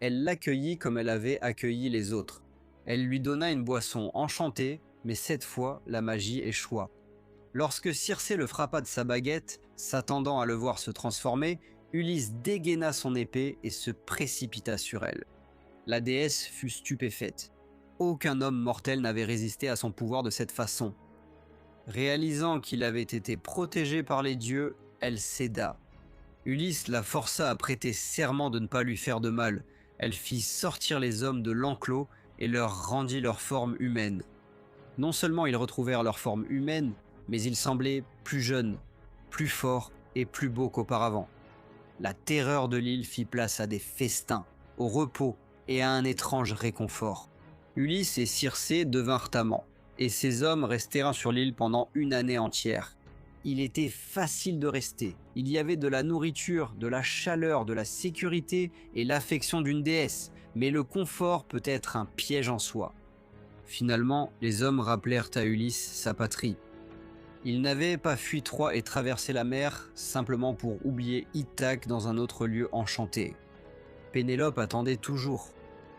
Elle l'accueillit comme elle avait accueilli les autres. Elle lui donna une boisson enchantée, mais cette fois, la magie échoua. Lorsque Circé le frappa de sa baguette, s'attendant à le voir se transformer, Ulysse dégaina son épée et se précipita sur elle. La déesse fut stupéfaite. Aucun homme mortel n'avait résisté à son pouvoir de cette façon. Réalisant qu'il avait été protégé par les dieux, elle céda. Ulysse la força à prêter serment de ne pas lui faire de mal. Elle fit sortir les hommes de l'enclos et leur rendit leur forme humaine. Non seulement ils retrouvèrent leur forme humaine, mais ils semblaient plus jeunes, plus forts et plus beaux qu'auparavant. La terreur de l'île fit place à des festins, au repos et à un étrange réconfort. Ulysse et Circé devinrent amants, et ces hommes restèrent sur l'île pendant une année entière. Il était facile de rester. Il y avait de la nourriture, de la chaleur, de la sécurité et l'affection d'une déesse, mais le confort peut être un piège en soi. Finalement, les hommes rappelèrent à Ulysse sa patrie. Il n'avait pas fui Troie et traversé la mer simplement pour oublier Ithaque dans un autre lieu enchanté. Pénélope attendait toujours.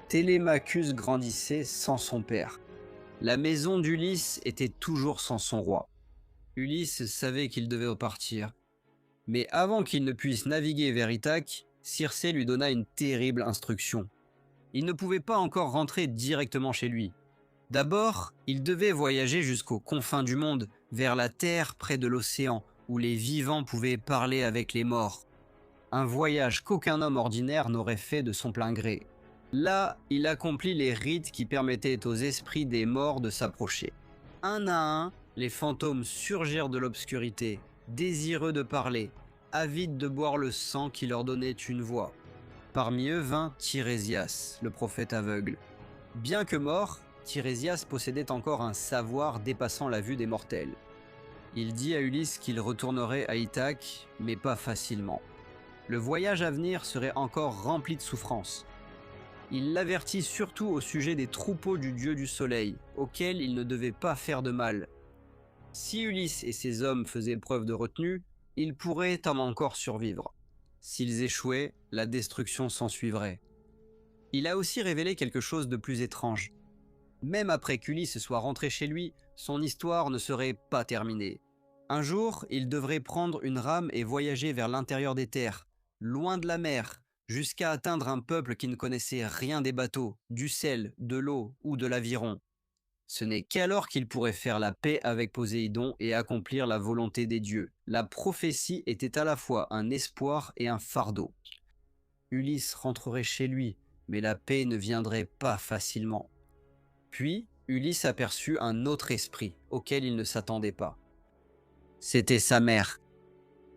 Télémachus grandissait sans son père. La maison d'Ulysse était toujours sans son roi. Ulysse savait qu'il devait repartir. Mais avant qu'il ne puisse naviguer vers Ithaque, Circé lui donna une terrible instruction. Il ne pouvait pas encore rentrer directement chez lui. D'abord, il devait voyager jusqu'aux confins du monde, vers la terre près de l'océan, où les vivants pouvaient parler avec les morts. Un voyage qu'aucun homme ordinaire n'aurait fait de son plein gré. Là, il accomplit les rites qui permettaient aux esprits des morts de s'approcher. Un à un, les fantômes surgirent de l'obscurité, désireux de parler, avides de boire le sang qui leur donnait une voix. Parmi eux vint Tirésias, le prophète aveugle. Bien que mort, Tirésias possédait encore un savoir dépassant la vue des mortels. Il dit à Ulysse qu'il retournerait à Ithaque, mais pas facilement. Le voyage à venir serait encore rempli de souffrances. Il l'avertit surtout au sujet des troupeaux du dieu du soleil, auxquels il ne devait pas faire de mal. Si Ulysse et ses hommes faisaient preuve de retenue, ils pourraient encore survivre. S'ils échouaient, la destruction s'ensuivrait. Il a aussi révélé quelque chose de plus étrange. Même après qu'Ulysse soit rentré chez lui, son histoire ne serait pas terminée. Un jour, il devrait prendre une rame et voyager vers l'intérieur des terres, loin de la mer, jusqu'à atteindre un peuple qui ne connaissait rien des bateaux, du sel, de l'eau ou de l'aviron. Ce n'est qu'alors qu'il pourrait faire la paix avec Poséidon et accomplir la volonté des dieux. La prophétie était à la fois un espoir et un fardeau. Ulysse rentrerait chez lui, mais la paix ne viendrait pas facilement. Puis, Ulysse aperçut un autre esprit, auquel il ne s'attendait pas. C'était sa mère.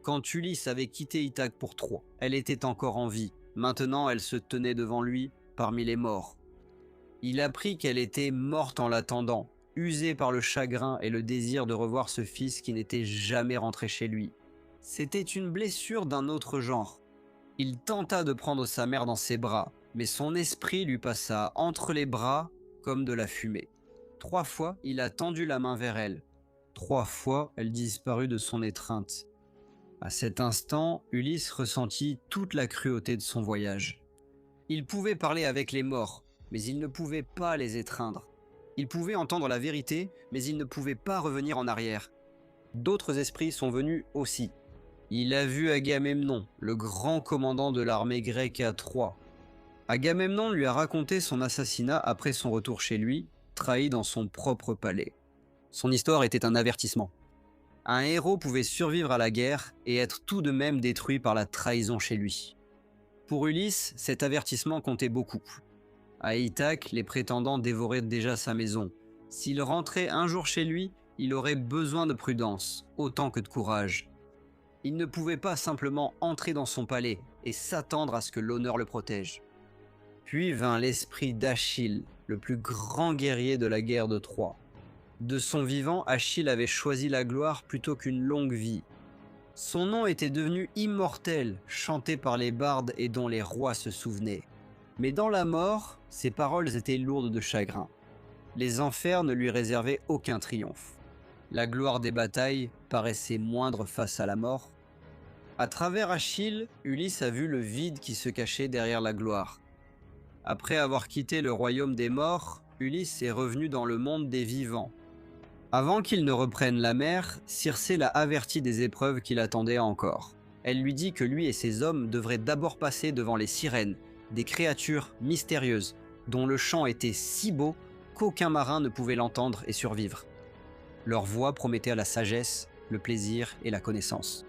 Quand Ulysse avait quitté Ithaque pour Troie, elle était encore en vie. Maintenant, elle se tenait devant lui, parmi les morts. Il apprit qu'elle était morte en l'attendant, usée par le chagrin et le désir de revoir ce fils qui n'était jamais rentré chez lui. C'était une blessure d'un autre genre. Il tenta de prendre sa mère dans ses bras, mais son esprit lui passa entre les bras comme de la fumée. 3 fois, il a tendu la main vers elle. 3 fois, elle disparut de son étreinte. À cet instant, Ulysse ressentit toute la cruauté de son voyage. Il pouvait parler avec les morts, mais il ne pouvait pas les étreindre. Il pouvait entendre la vérité, mais il ne pouvait pas revenir en arrière. D'autres esprits sont venus aussi. Il a vu Agamemnon, le grand commandant de l'armée grecque à Troie. Agamemnon lui a raconté son assassinat après son retour chez lui, trahi dans son propre palais. Son histoire était un avertissement. Un héros pouvait survivre à la guerre et être tout de même détruit par la trahison chez lui. Pour Ulysse, cet avertissement comptait beaucoup. À Ithaque, les prétendants dévoraient déjà sa maison. S'il rentrait un jour chez lui, il aurait besoin de prudence, autant que de courage. Il ne pouvait pas simplement entrer dans son palais et s'attendre à ce que l'honneur le protège. Puis vint l'esprit d'Achille, le plus grand guerrier de la guerre de Troie. De son vivant, Achille avait choisi la gloire plutôt qu'une longue vie. Son nom était devenu immortel, chanté par les bardes et dont les rois se souvenaient. Mais dans la mort, ses paroles étaient lourdes de chagrin. Les enfers ne lui réservaient aucun triomphe. La gloire des batailles paraissait moindre face à la mort. À travers Achille, Ulysse a vu le vide qui se cachait derrière la gloire. Après avoir quitté le royaume des morts, Ulysse est revenu dans le monde des vivants. Avant qu'il ne reprenne la mer, Circé l'a averti des épreuves qui l'attendaient encore. Elle lui dit que lui et ses hommes devraient d'abord passer devant les sirènes, des créatures mystérieuses, dont le chant était si beau qu'aucun marin ne pouvait l'entendre et survivre. Leur voix promettait la sagesse, le plaisir et la connaissance.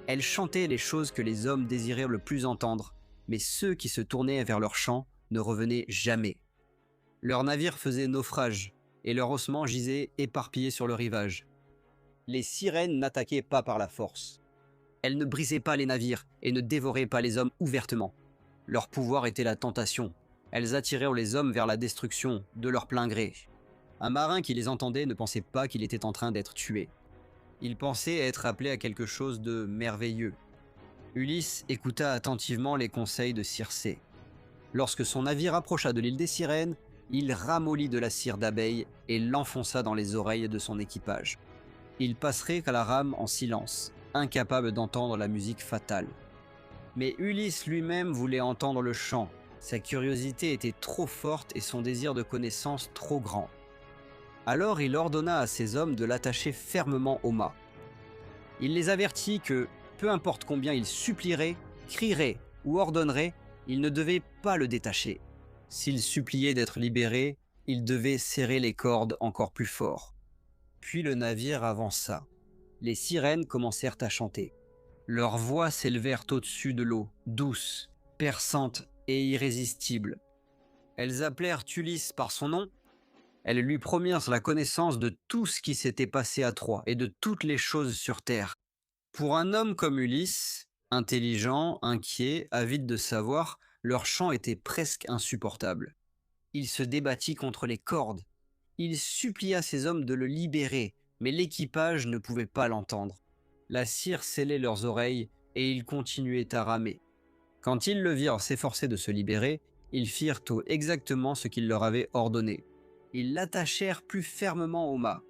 Elles chantaient les choses que les hommes désiraient le plus entendre, mais ceux qui se tournaient vers leur chant ne revenaient jamais. Leurs navires faisaient naufrage, et leurs ossements gisaient éparpillés sur le rivage. Les sirènes n'attaquaient pas par la force. Elles ne brisaient pas les navires et ne dévoraient pas les hommes ouvertement. Leur pouvoir était la tentation. Elles attiraient les hommes vers la destruction, de leur plein gré. Un marin qui les entendait ne pensait pas qu'il était en train d'être tué. Il pensait être appelé à quelque chose de merveilleux. Ulysse écouta attentivement les conseils de Circé. Lorsque son navire approcha de l'île des sirènes, il ramollit de la cire d'abeille et l'enfonça dans les oreilles de son équipage. Il passerait qu'à la rame en silence, incapable d'entendre la musique fatale. Mais Ulysse lui-même voulait entendre le chant. Sa curiosité était trop forte et son désir de connaissance trop grand. Alors il ordonna à ses hommes de l'attacher fermement au mât. Il les avertit que, peu importe combien il supplierait, crierait ou ordonnerait, il ne devait pas le détacher. S'il suppliait d'être libéré, il devait serrer les cordes encore plus fort. Puis le navire avança. Les sirènes commencèrent à chanter. Leurs voix s'élevèrent au-dessus de l'eau, douces, perçantes et irrésistibles. Elles appelèrent Ulysse par son nom. Elles lui promirent la connaissance de tout ce qui s'était passé à Troie et de toutes les choses sur terre. Pour un homme comme Ulysse, intelligent, inquiet, avide de savoir, leur chant était presque insupportable. Il se débattit contre les cordes. Il supplia ses hommes de le libérer, mais l'équipage ne pouvait pas l'entendre. La cire scellait leurs oreilles et ils continuaient à ramer. Quand ils le virent s'efforcer de se libérer, ils firent exactement ce qu'il leur avait ordonné. Ils l'attachèrent plus fermement au mât.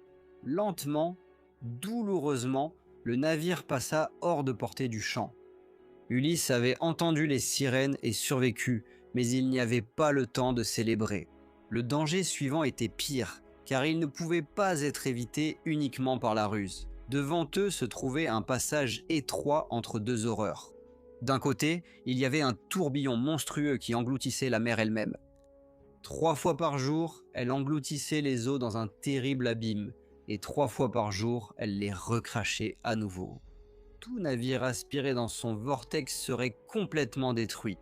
Lentement, douloureusement, le navire passa hors de portée du champ. Ulysse avait entendu les sirènes et survécu, mais il n'y avait pas le temps de célébrer. Le danger suivant était pire, car il ne pouvait pas être évité uniquement par la ruse. Devant eux se trouvait un passage étroit entre deux horreurs. D'un côté, il y avait un tourbillon monstrueux qui engloutissait la mer elle-même. 3 fois par jour, elle engloutissait les eaux dans un terrible abîme, et 3 fois par jour, elle les recrachait à nouveau. Tout navire aspiré dans son vortex serait complètement détruit.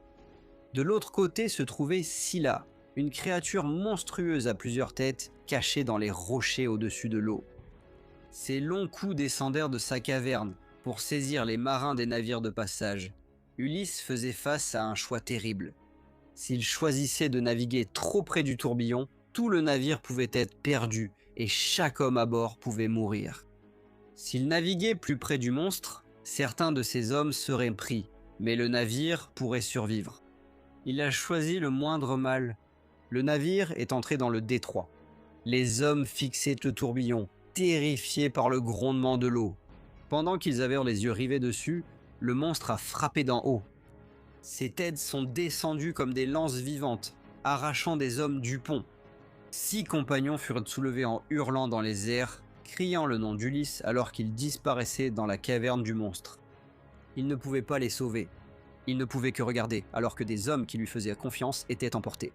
De l'autre côté se trouvait Scylla, une créature monstrueuse à plusieurs têtes, cachée dans les rochers au-dessus de l'eau. Ses longs coups descendèrent de sa caverne pour saisir les marins des navires de passage. Ulysse faisait face à un choix terrible. S'il choisissait de naviguer trop près du tourbillon, tout le navire pouvait être perdu et chaque homme à bord pouvait mourir. S'il naviguait plus près du monstre, certains de ses hommes seraient pris, mais le navire pourrait survivre. Il a choisi le moindre mal. Le navire est entré dans le détroit. Les hommes fixaient le tourbillon, terrifiés par le grondement de l'eau. Pendant qu'ils avaient les yeux rivés dessus, le monstre a frappé d'en haut. Ses têtes sont descendues comme des lances vivantes, arrachant des hommes du pont. 6 compagnons furent soulevés en hurlant dans les airs, criant le nom d'Ulysse alors qu'ils disparaissaient dans la caverne du monstre. Il ne pouvait pas les sauver. Il ne pouvait que regarder, alors que des hommes qui lui faisaient confiance étaient emportés.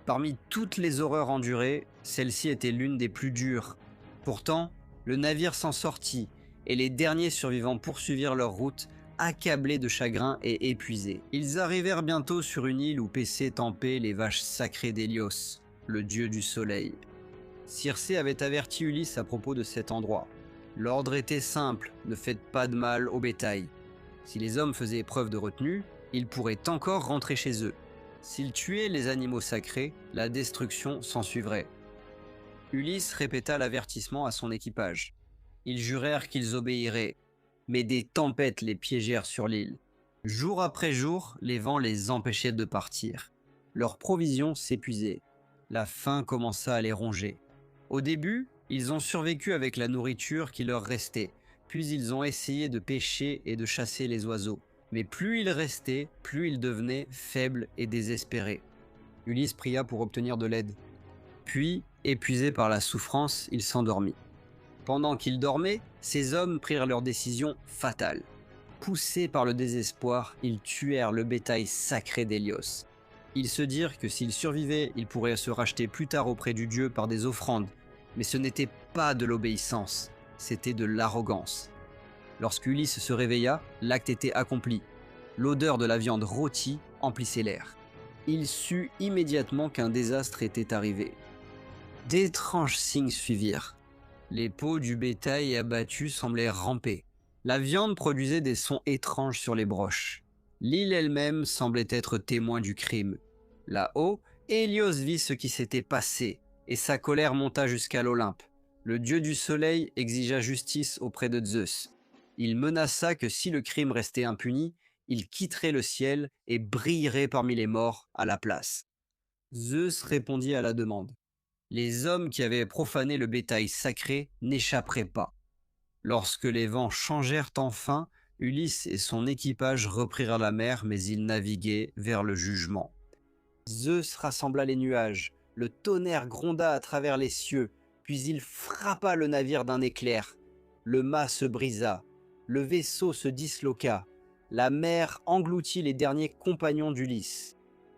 Parmi toutes les horreurs endurées, celle-ci était l'une des plus dures. Pourtant, le navire s'en sortit, et les derniers survivants poursuivirent leur route, accablés de chagrin et épuisés. Ils arrivèrent bientôt sur une île où paissaient tempées les vaches sacrées d'Hélios, le dieu du soleil. Circé avait averti Ulysse à propos de cet endroit. L'ordre était simple, ne faites pas de mal au bétail. Si les hommes faisaient preuve de retenue, ils pourraient encore rentrer chez eux. S'ils tuaient les animaux sacrés, la destruction s'ensuivrait. Ulysse répéta l'avertissement à son équipage. Ils jurèrent qu'ils obéiraient, mais des tempêtes les piégèrent sur l'île. Jour après jour, les vents les empêchaient de partir. Leurs provisions s'épuisaient. La faim commença à les ronger. Au début, ils ont survécu avec la nourriture qui leur restait, puis ils ont essayé de pêcher et de chasser les oiseaux. Mais plus ils restaient, plus ils devenaient faibles et désespérés. Ulysse pria pour obtenir de l'aide. Puis, épuisé par la souffrance, il s'endormit. Pendant qu'il dormait, ces hommes prirent leur décision fatale. Poussés par le désespoir, ils tuèrent le bétail sacré d'Hélios. Ils se dirent que s'ils survivaient, ils pourraient se racheter plus tard auprès du dieu par des offrandes. Mais ce n'était pas de l'obéissance, c'était de l'arrogance. Lorsqu'Ulysse se réveilla, l'acte était accompli. L'odeur de la viande rôtie emplissait l'air. Il sut immédiatement qu'un désastre était arrivé. D'étranges signes suivirent. Les peaux du bétail abattu semblaient ramper. La viande produisait des sons étranges sur les broches. L'île elle-même semblait être témoin du crime. Là-haut, Hélios vit ce qui s'était passé, et sa colère monta jusqu'à l'Olympe. Le dieu du soleil exigea justice auprès de Zeus. Il menaça que si le crime restait impuni, il quitterait le ciel et brillerait parmi les morts à la place. Zeus répondit à la demande. Les hommes qui avaient profané le bétail sacré n'échapperaient pas. Lorsque les vents changèrent enfin, Ulysse et son équipage reprirent la mer, mais ils naviguaient vers le jugement. Zeus rassembla les nuages, le tonnerre gronda à travers les cieux, puis il frappa le navire d'un éclair. Le mât se brisa, le vaisseau se disloqua, la mer engloutit les derniers compagnons d'Ulysse.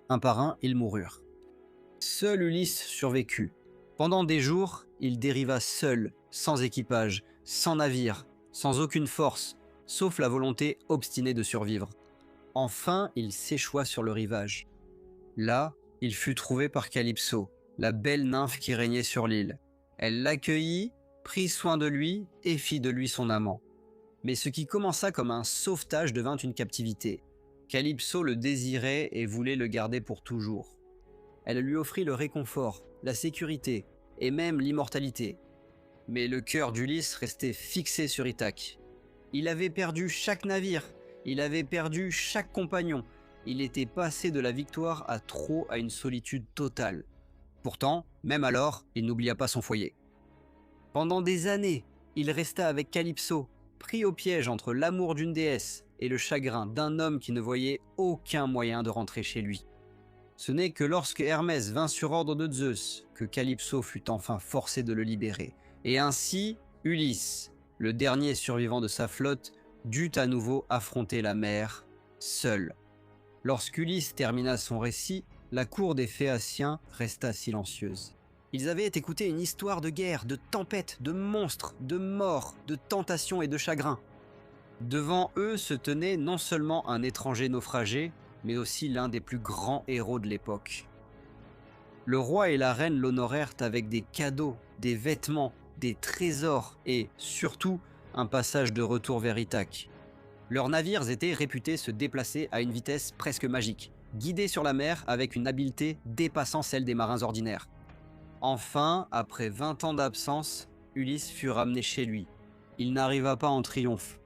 Un par un, ils moururent. Seul Ulysse survécut. Pendant des jours, il dériva seul, sans équipage, sans navire, sans aucune force, sauf la volonté obstinée de survivre. Enfin, il s'échoua sur le rivage. Là, il fut trouvé par Calypso, la belle nymphe qui régnait sur l'île. Elle l'accueillit, prit soin de lui et fit de lui son amant. Mais ce qui commença comme un sauvetage devint une captivité. Calypso le désirait et voulait le garder pour toujours. Elle lui offrit le réconfort, la sécurité et même l'immortalité. Mais le cœur d'Ulysse restait fixé sur Ithaque. Il avait perdu chaque navire, il avait perdu chaque compagnon. Il était passé de la victoire à trop à une solitude totale. Pourtant, même alors, il n'oublia pas son foyer. Pendant des années, il resta avec Calypso, pris au piège entre l'amour d'une déesse et le chagrin d'un homme qui ne voyait aucun moyen de rentrer chez lui. Ce n'est que lorsque Hermès vint sur ordre de Zeus que Calypso fut enfin forcé de le libérer. Et ainsi, Ulysse, le dernier survivant de sa flotte, dut à nouveau affronter la mer, seul. Lorsqu'Ulysse termina son récit, la cour des Phéaciens resta silencieuse. Ils avaient écouté une histoire de guerre, de tempête, de monstres, de mort, de tentation et de chagrin. Devant eux se tenait non seulement un étranger naufragé, mais aussi l'un des plus grands héros de l'époque. Le roi et la reine l'honorèrent avec des cadeaux, des vêtements, des trésors et, surtout, un passage de retour vers Ithaque. Leurs navires étaient réputés se déplacer à une vitesse presque magique, guidés sur la mer avec une habileté dépassant celle des marins ordinaires. Enfin, après 20 ans d'absence, Ulysse fut ramené chez lui. Il n'arriva pas en triomphe.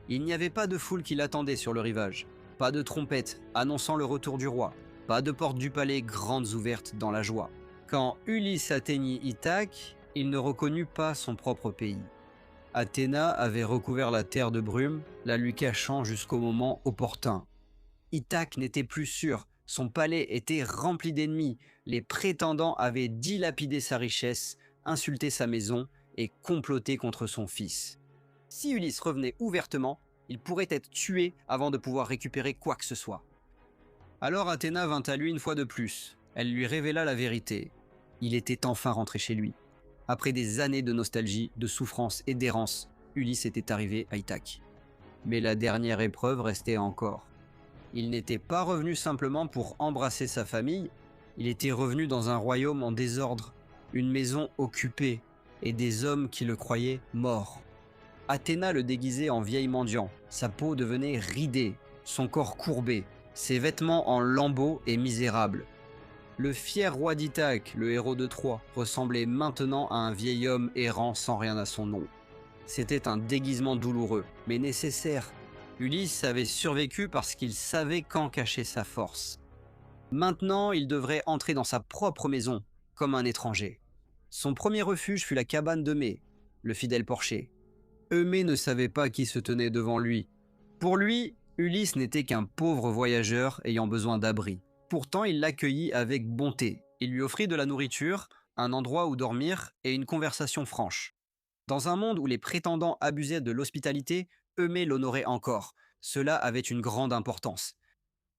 Il n'y avait pas de foule qui l'attendait sur le rivage, pas de trompette annonçant le retour du roi, pas de portes du palais grandes ouvertes dans la joie. Quand Ulysse atteignit Ithaque, il ne reconnut pas son propre pays. Athéna avait recouvert la terre de brume, la lui cachant jusqu'au moment opportun. Ithaque n'était plus sûr, son palais était rempli d'ennemis, les prétendants avaient dilapidé sa richesse, insulté sa maison et comploté contre son fils. Si Ulysse revenait ouvertement, il pourrait être tué avant de pouvoir récupérer quoi que ce soit. Alors Athéna vint à lui une fois de plus. Elle lui révéla la vérité. Il était enfin rentré chez lui. Après des années de nostalgie, de souffrance et d'errance, Ulysse était arrivé à Ithaque. Mais la dernière épreuve restait encore. Il n'était pas revenu simplement pour embrasser sa famille, il était revenu dans un royaume en désordre, une maison occupée et des hommes qui le croyaient mort. Athéna le déguisait en vieil mendiant, sa peau devenait ridée, son corps courbé, ses vêtements en lambeaux et misérables. Le fier roi d'Ithaque, le héros de Troie, ressemblait maintenant à un vieil homme errant sans rien à son nom. C'était un déguisement douloureux, mais nécessaire. Ulysse avait survécu parce qu'il savait quand cacher sa force. Maintenant, il devrait entrer dans sa propre maison, comme un étranger. Son premier refuge fut la cabane d'Eumée, le fidèle porcher. Eumée ne savait pas qui se tenait devant lui. Pour lui, Ulysse n'était qu'un pauvre voyageur ayant besoin d'abri. Pourtant, il l'accueillit avec bonté. Il lui offrit de la nourriture, un endroit où dormir et une conversation franche. Dans un monde où les prétendants abusaient de l'hospitalité, Eumée l'honorait encore. Cela avait une grande importance.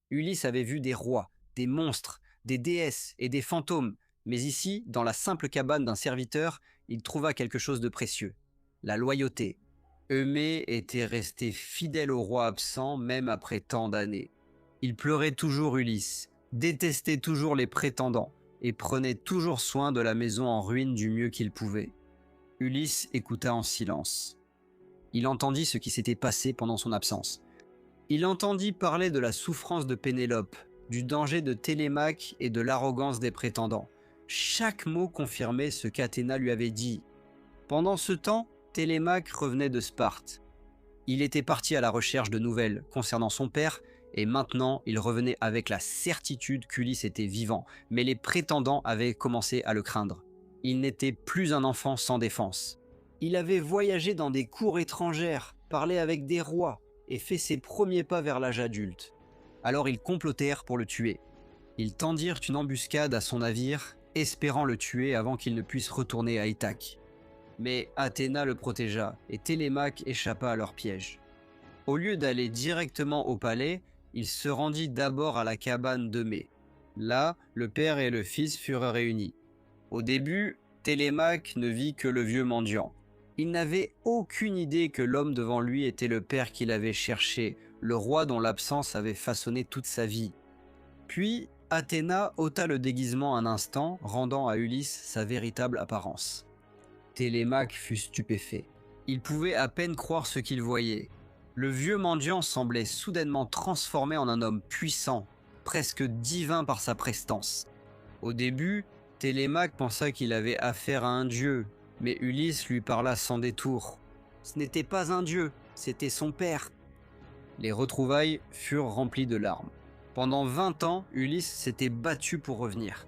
Ulysse avait vu des rois, des monstres, des déesses et des fantômes, mais ici, dans la simple cabane d'un serviteur, il trouva quelque chose de précieux. La loyauté. Eumée était resté fidèle au roi absent même après tant d'années. Il pleurait toujours Ulysse, détestait toujours les prétendants et prenait toujours soin de la maison en ruine du mieux qu'il pouvait. Ulysse écouta en silence. Il entendit ce qui s'était passé pendant son absence. Il entendit parler de la souffrance de Pénélope, du danger de Télémaque et de l'arrogance des prétendants. Chaque mot confirmait ce qu'Athéna lui avait dit. Pendant ce temps, Télémaque revenait de Sparte. Il était parti à la recherche de nouvelles concernant son père et maintenant il revenait avec la certitude qu'Ulysse était vivant, mais les prétendants avaient commencé à le craindre. Il n'était plus un enfant sans défense. Il avait voyagé dans des cours étrangères, parlé avec des rois et fait ses premiers pas vers l'âge adulte. Alors ils complotèrent pour le tuer. Ils tendirent une embuscade à son navire, espérant le tuer avant qu'il ne puisse retourner à Ithaque. Mais Athéna le protégea et Télémaque échappa à leur piège. Au lieu d'aller directement au palais, il se rendit d'abord à la cabane d'Eumée. Là, le père et le fils furent réunis. Au début, Télémaque ne vit que le vieux mendiant. Il n'avait aucune idée que l'homme devant lui était le père qu'il avait cherché, le roi dont l'absence avait façonné toute sa vie. Puis, Athéna ôta le déguisement un instant, rendant à Ulysse sa véritable apparence. Télémaque fut stupéfait. Il pouvait à peine croire ce qu'il voyait. Le vieux mendiant semblait soudainement transformé en un homme puissant, presque divin par sa prestance. Au début, Télémaque pensa qu'il avait affaire à un dieu, mais Ulysse lui parla sans détour. Ce n'était pas un dieu, c'était son père. Les retrouvailles furent remplies de larmes. Pendant 20 ans, Ulysse s'était battu pour revenir.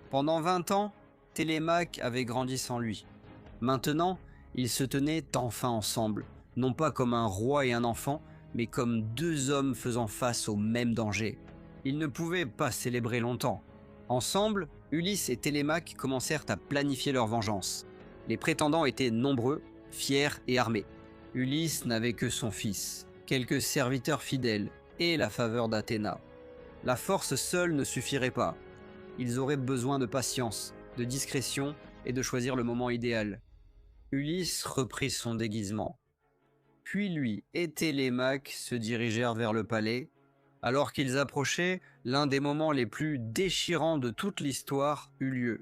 Pendant 20 ans, Télémaque avait grandi sans lui. Maintenant, ils se tenaient enfin ensemble, non pas comme un roi et un enfant, mais comme deux hommes faisant face au même danger. Ils ne pouvaient pas célébrer longtemps. Ensemble, Ulysse et Télémaque commencèrent à planifier leur vengeance. Les prétendants étaient nombreux, fiers et armés. Ulysse n'avait que son fils, quelques serviteurs fidèles et la faveur d'Athéna. La force seule ne suffirait pas. Ils auraient besoin de patience, de discrétion et de choisir le moment idéal. Ulysse reprit son déguisement. Puis lui et Télémaque se dirigèrent vers le palais. Alors qu'ils approchaient, l'un des moments les plus déchirants de toute l'histoire eut lieu.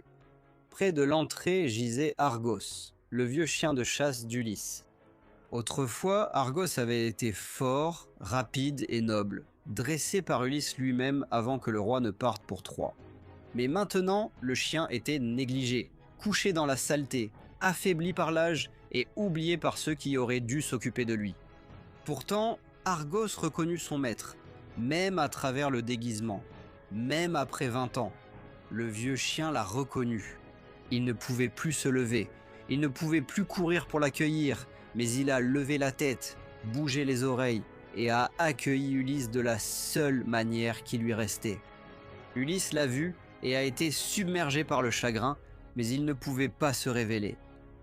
Près de l'entrée gisait Argos, le vieux chien de chasse d'Ulysse. Autrefois, Argos avait été fort, rapide et noble, dressé par Ulysse lui-même avant que le roi ne parte pour Troie. Mais maintenant, le chien était négligé, couché dans la saleté, affaibli par l'âge et oublié par ceux qui auraient dû s'occuper de lui. Pourtant, Argos reconnut son maître, même à travers le déguisement, même après 20 ans. Le vieux chien l'a reconnu. Il ne pouvait plus se lever, il ne pouvait plus courir pour l'accueillir, mais il a levé la tête, bougé les oreilles et a accueilli Ulysse de la seule manière qui lui restait. Ulysse l'a vu et a été submergé par le chagrin, mais il ne pouvait pas se révéler.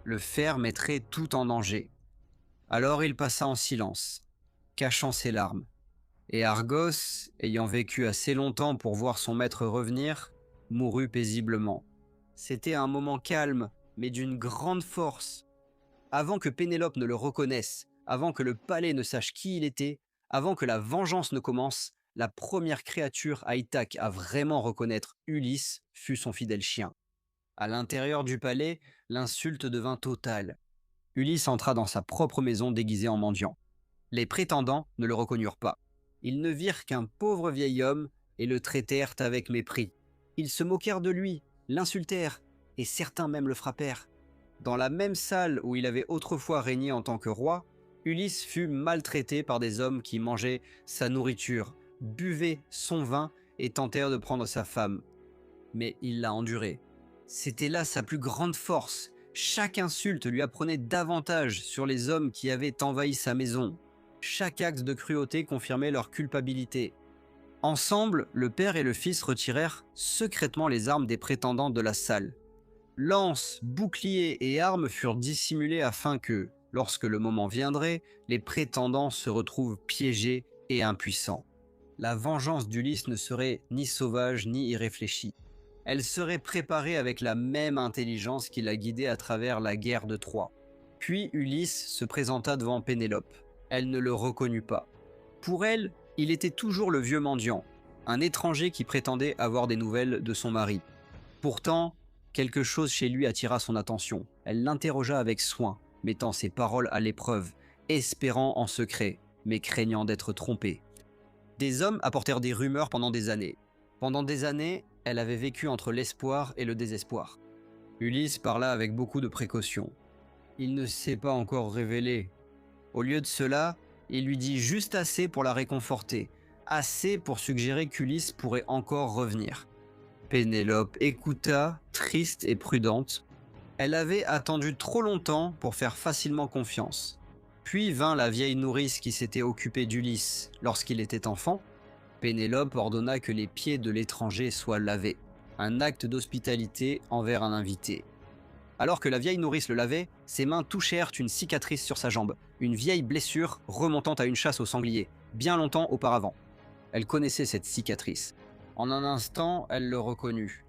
Le faire mettrait tout en danger. Alors il passa en silence, cachant ses larmes. Et Argos, ayant vécu assez longtemps pour voir son maître revenir, mourut paisiblement. C'était un moment calme, mais d'une grande force. Avant que Pénélope ne le reconnaisse, avant que le palais ne sache qui il était, avant que la vengeance ne commence, la première créature à Ithaque à vraiment reconnaître Ulysse fut son fidèle chien. À l'intérieur du palais, l'insulte devint totale. Ulysse entra dans sa propre maison déguisé en mendiant. Les prétendants ne le reconnurent pas. Ils ne virent qu'un pauvre vieil homme et le traitèrent avec mépris. Ils se moquèrent de lui, l'insultèrent, et certains même le frappèrent. Dans la même salle où il avait autrefois régné en tant que roi, Ulysse fut maltraité par des hommes qui mangeaient sa nourriture, buvaient son vin et tentèrent de prendre sa femme. Mais il l'a enduré. C'était là sa plus grande force. Chaque insulte lui apprenait davantage sur les hommes qui avaient envahi sa maison. Chaque acte de cruauté confirmait leur culpabilité. Ensemble, le père et le fils retirèrent secrètement les armes des prétendants de la salle. Lances, boucliers et armes furent dissimulés afin que, lorsque le moment viendrait, les prétendants se retrouvent piégés et impuissants. La vengeance d'Ulysse ne serait ni sauvage ni irréfléchie. Elle serait préparée avec la même intelligence qui l'a guidé à travers la guerre de Troie. Puis Ulysse se présenta devant Pénélope. Elle ne le reconnut pas. Pour elle, il était toujours le vieux mendiant, un étranger qui prétendait avoir des nouvelles de son mari. Pourtant, quelque chose chez lui attira son attention. Elle l'interrogea avec soin, mettant ses paroles à l'épreuve, espérant en secret, mais craignant d'être trompée. Des hommes apportèrent des rumeurs pendant des années. Pendant des années, elle avait vécu entre l'espoir et le désespoir. Ulysse parla avec beaucoup de précaution. Il ne s'est pas encore révélé. Au lieu de cela, il lui dit juste assez pour la réconforter, assez pour suggérer qu'Ulysse pourrait encore revenir. Pénélope écouta, triste et prudente. Elle avait attendu trop longtemps pour faire facilement confiance. Puis vint la vieille nourrice qui s'était occupée d'Ulysse lorsqu'il était enfant. Pénélope ordonna que les pieds de l'étranger soient lavés, un acte d'hospitalité envers un invité. Alors que la vieille nourrice le lavait, ses mains touchèrent une cicatrice sur sa jambe, une vieille blessure remontant à une chasse au sanglier, bien longtemps auparavant. Elle connaissait cette cicatrice. En un instant, elle le reconnut.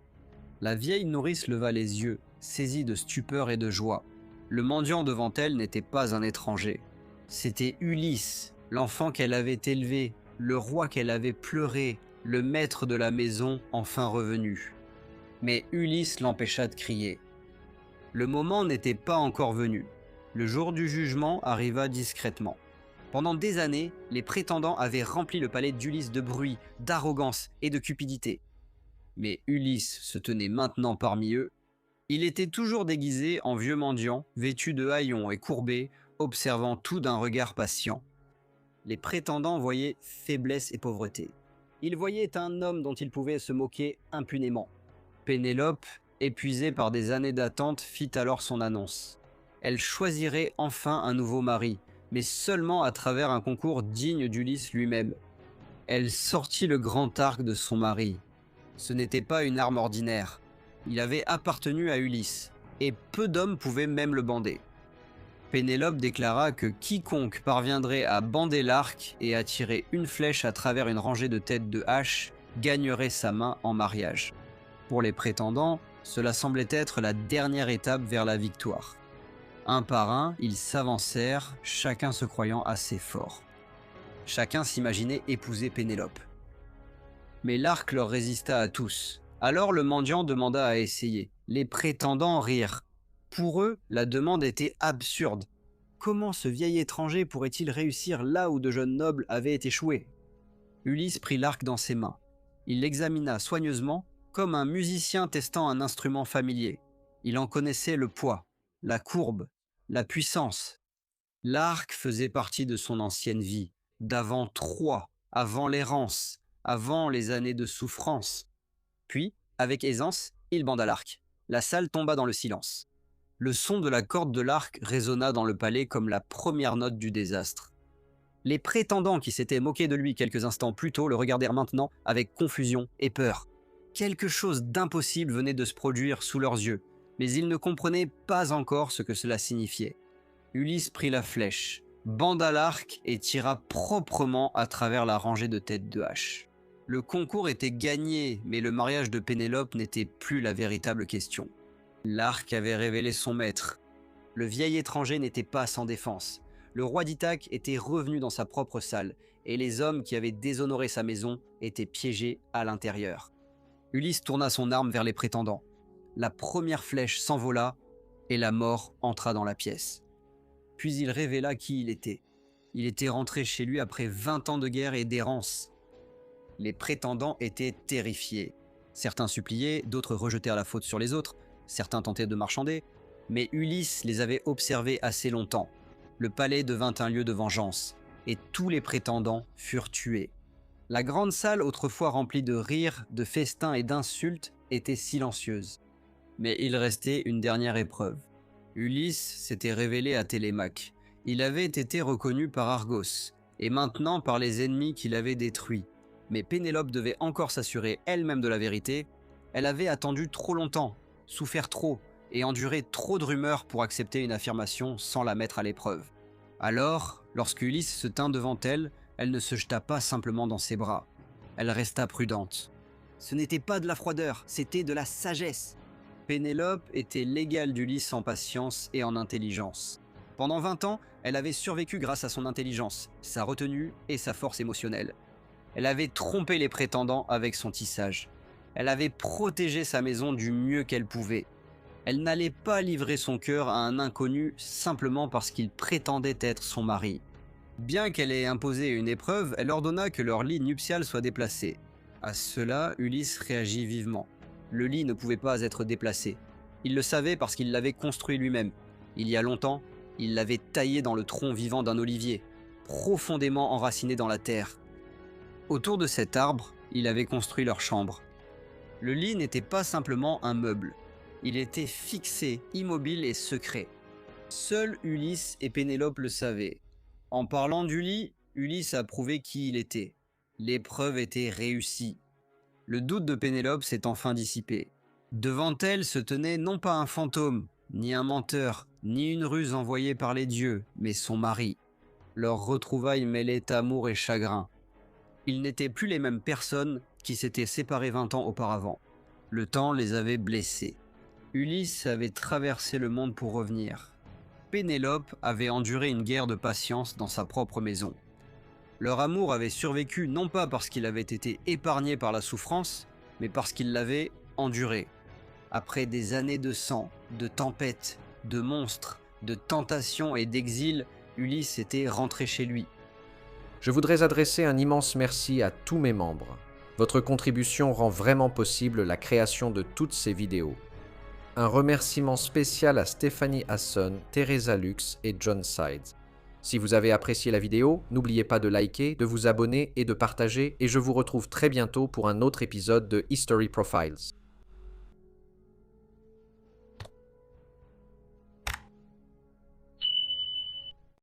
La vieille nourrice leva les yeux, saisie de stupeur et de joie. Le mendiant devant elle n'était pas un étranger. C'était Ulysse, l'enfant qu'elle avait élevé, le roi qu'elle avait pleuré, le maître de la maison enfin revenu. Mais Ulysse l'empêcha de crier. Le moment n'était pas encore venu. Le jour du jugement arriva discrètement. Pendant des années, les prétendants avaient rempli le palais d'Ulysse de bruit, d'arrogance et de cupidité. Mais Ulysse se tenait maintenant parmi eux. Il était toujours déguisé en vieux mendiant, vêtu de haillons et courbé, observant tout d'un regard patient. Les prétendants voyaient faiblesse et pauvreté. Ils voyaient un homme dont ils pouvaient se moquer impunément. Pénélope, épuisée par des années d'attente, fit alors son annonce. Elle choisirait enfin un nouveau mari, mais seulement à travers un concours digne d'Ulysse lui-même. Elle sortit le grand arc de son mari. Ce n'était pas une arme ordinaire. Il avait appartenu à Ulysse, et peu d'hommes pouvaient même le bander. Pénélope déclara que quiconque parviendrait à bander l'arc et à tirer une flèche à travers une rangée de têtes de hache gagnerait sa main en mariage. Pour les prétendants, cela semblait être la dernière étape vers la victoire. Un par un, ils s'avancèrent, chacun se croyant assez fort. Chacun s'imaginait épouser Pénélope. Mais l'arc leur résista à tous. Alors le mendiant demanda à essayer. Les prétendants rirent. Pour eux, la demande était absurde. Comment ce vieil étranger pourrait-il réussir là où de jeunes nobles avaient échoué? Ulysse prit l'arc dans ses mains. Il l'examina soigneusement, comme un musicien testant un instrument familier. Il en connaissait le poids, la courbe, la puissance. L'arc faisait partie de son ancienne vie, d'avant Troie, avant l'errance, avant les années de souffrance. Puis, avec aisance, il banda l'arc. La salle tomba dans le silence. Le son de la corde de l'arc résonna dans le palais comme la première note du désastre. Les prétendants qui s'étaient moqués de lui quelques instants plus tôt le regardèrent maintenant avec confusion et peur. Quelque chose d'impossible venait de se produire sous leurs yeux, mais ils ne comprenaient pas encore ce que cela signifiait. Ulysse prit la flèche, banda l'arc et tira proprement à travers la rangée de têtes de hache. Le concours était gagné, mais le mariage de Pénélope n'était plus la véritable question. L'arc avait révélé son maître. Le vieil étranger n'était pas sans défense. Le roi d'Ithaque était revenu dans sa propre salle, et les hommes qui avaient déshonoré sa maison étaient piégés à l'intérieur. Ulysse tourna son arme vers les prétendants. La première flèche s'envola, et la mort entra dans la pièce. Puis il révéla qui il était. Il était rentré chez lui après 20 ans de guerre et d'errance. Les prétendants étaient terrifiés. Certains suppliaient, d'autres rejetèrent la faute sur les autres, certains tentaient de marchander, mais Ulysse les avait observés assez longtemps. Le palais devint un lieu de vengeance, et tous les prétendants furent tués. La grande salle, autrefois remplie de rires, de festins et d'insultes, était silencieuse. Mais il restait une dernière épreuve. Ulysse s'était révélé à Télémaque. Il avait été reconnu par Argos, et maintenant par les ennemis qu'il avait détruits. Mais Pénélope devait encore s'assurer elle-même de la vérité. Elle avait attendu trop longtemps, souffert trop, et enduré trop de rumeurs pour accepter une affirmation sans la mettre à l'épreuve. Alors, lorsque Ulysse se tint devant elle, elle ne se jeta pas simplement dans ses bras. Elle resta prudente. Ce n'était pas de la froideur, c'était de la sagesse. Pénélope était l'égale d'Ulysse en patience et en intelligence. Pendant 20 ans, elle avait survécu grâce à son intelligence, sa retenue et sa force émotionnelle. Elle avait trompé les prétendants avec son tissage. Elle avait protégé sa maison du mieux qu'elle pouvait. Elle n'allait pas livrer son cœur à un inconnu simplement parce qu'il prétendait être son mari. Bien qu'elle ait imposé une épreuve, elle ordonna que leur lit nuptial soit déplacé. À cela, Ulysse réagit vivement. Le lit ne pouvait pas être déplacé. Il le savait parce qu'il l'avait construit lui-même. Il y a longtemps, il l'avait taillé dans le tronc vivant d'un olivier, profondément enraciné dans la terre. Autour de cet arbre, il avait construit leur chambre. Le lit n'était pas simplement un meuble. Il était fixé, immobile et secret. Seuls Ulysse et Pénélope le savaient. En parlant du lit, Ulysse a prouvé qui il était. L'épreuve était réussie. Le doute de Pénélope s'est enfin dissipé. Devant elle se tenait non pas un fantôme, ni un menteur, ni une ruse envoyée par les dieux, mais son mari. Leur retrouvaille mêlait amour et chagrin. Ils n'étaient plus les mêmes personnes, qui s'étaient séparés 20 ans auparavant. Le temps les avait blessés. Ulysse avait traversé le monde pour revenir. Pénélope avait enduré une guerre de patience dans sa propre maison. Leur amour avait survécu non pas parce qu'il avait été épargné par la souffrance, mais parce qu'il l'avait enduré. Après des années de sang, de tempêtes, de monstres, de tentations et d'exil, Ulysse était rentré chez lui. Je voudrais adresser un immense merci à tous mes membres. Votre contribution rend vraiment possible la création de toutes ces vidéos. Un remerciement spécial à Stéphanie Hasson, Teresa Lux et John Sides. Si vous avez apprécié la vidéo, n'oubliez pas de liker, de vous abonner et de partager, et je vous retrouve très bientôt pour un autre épisode de History Profiles.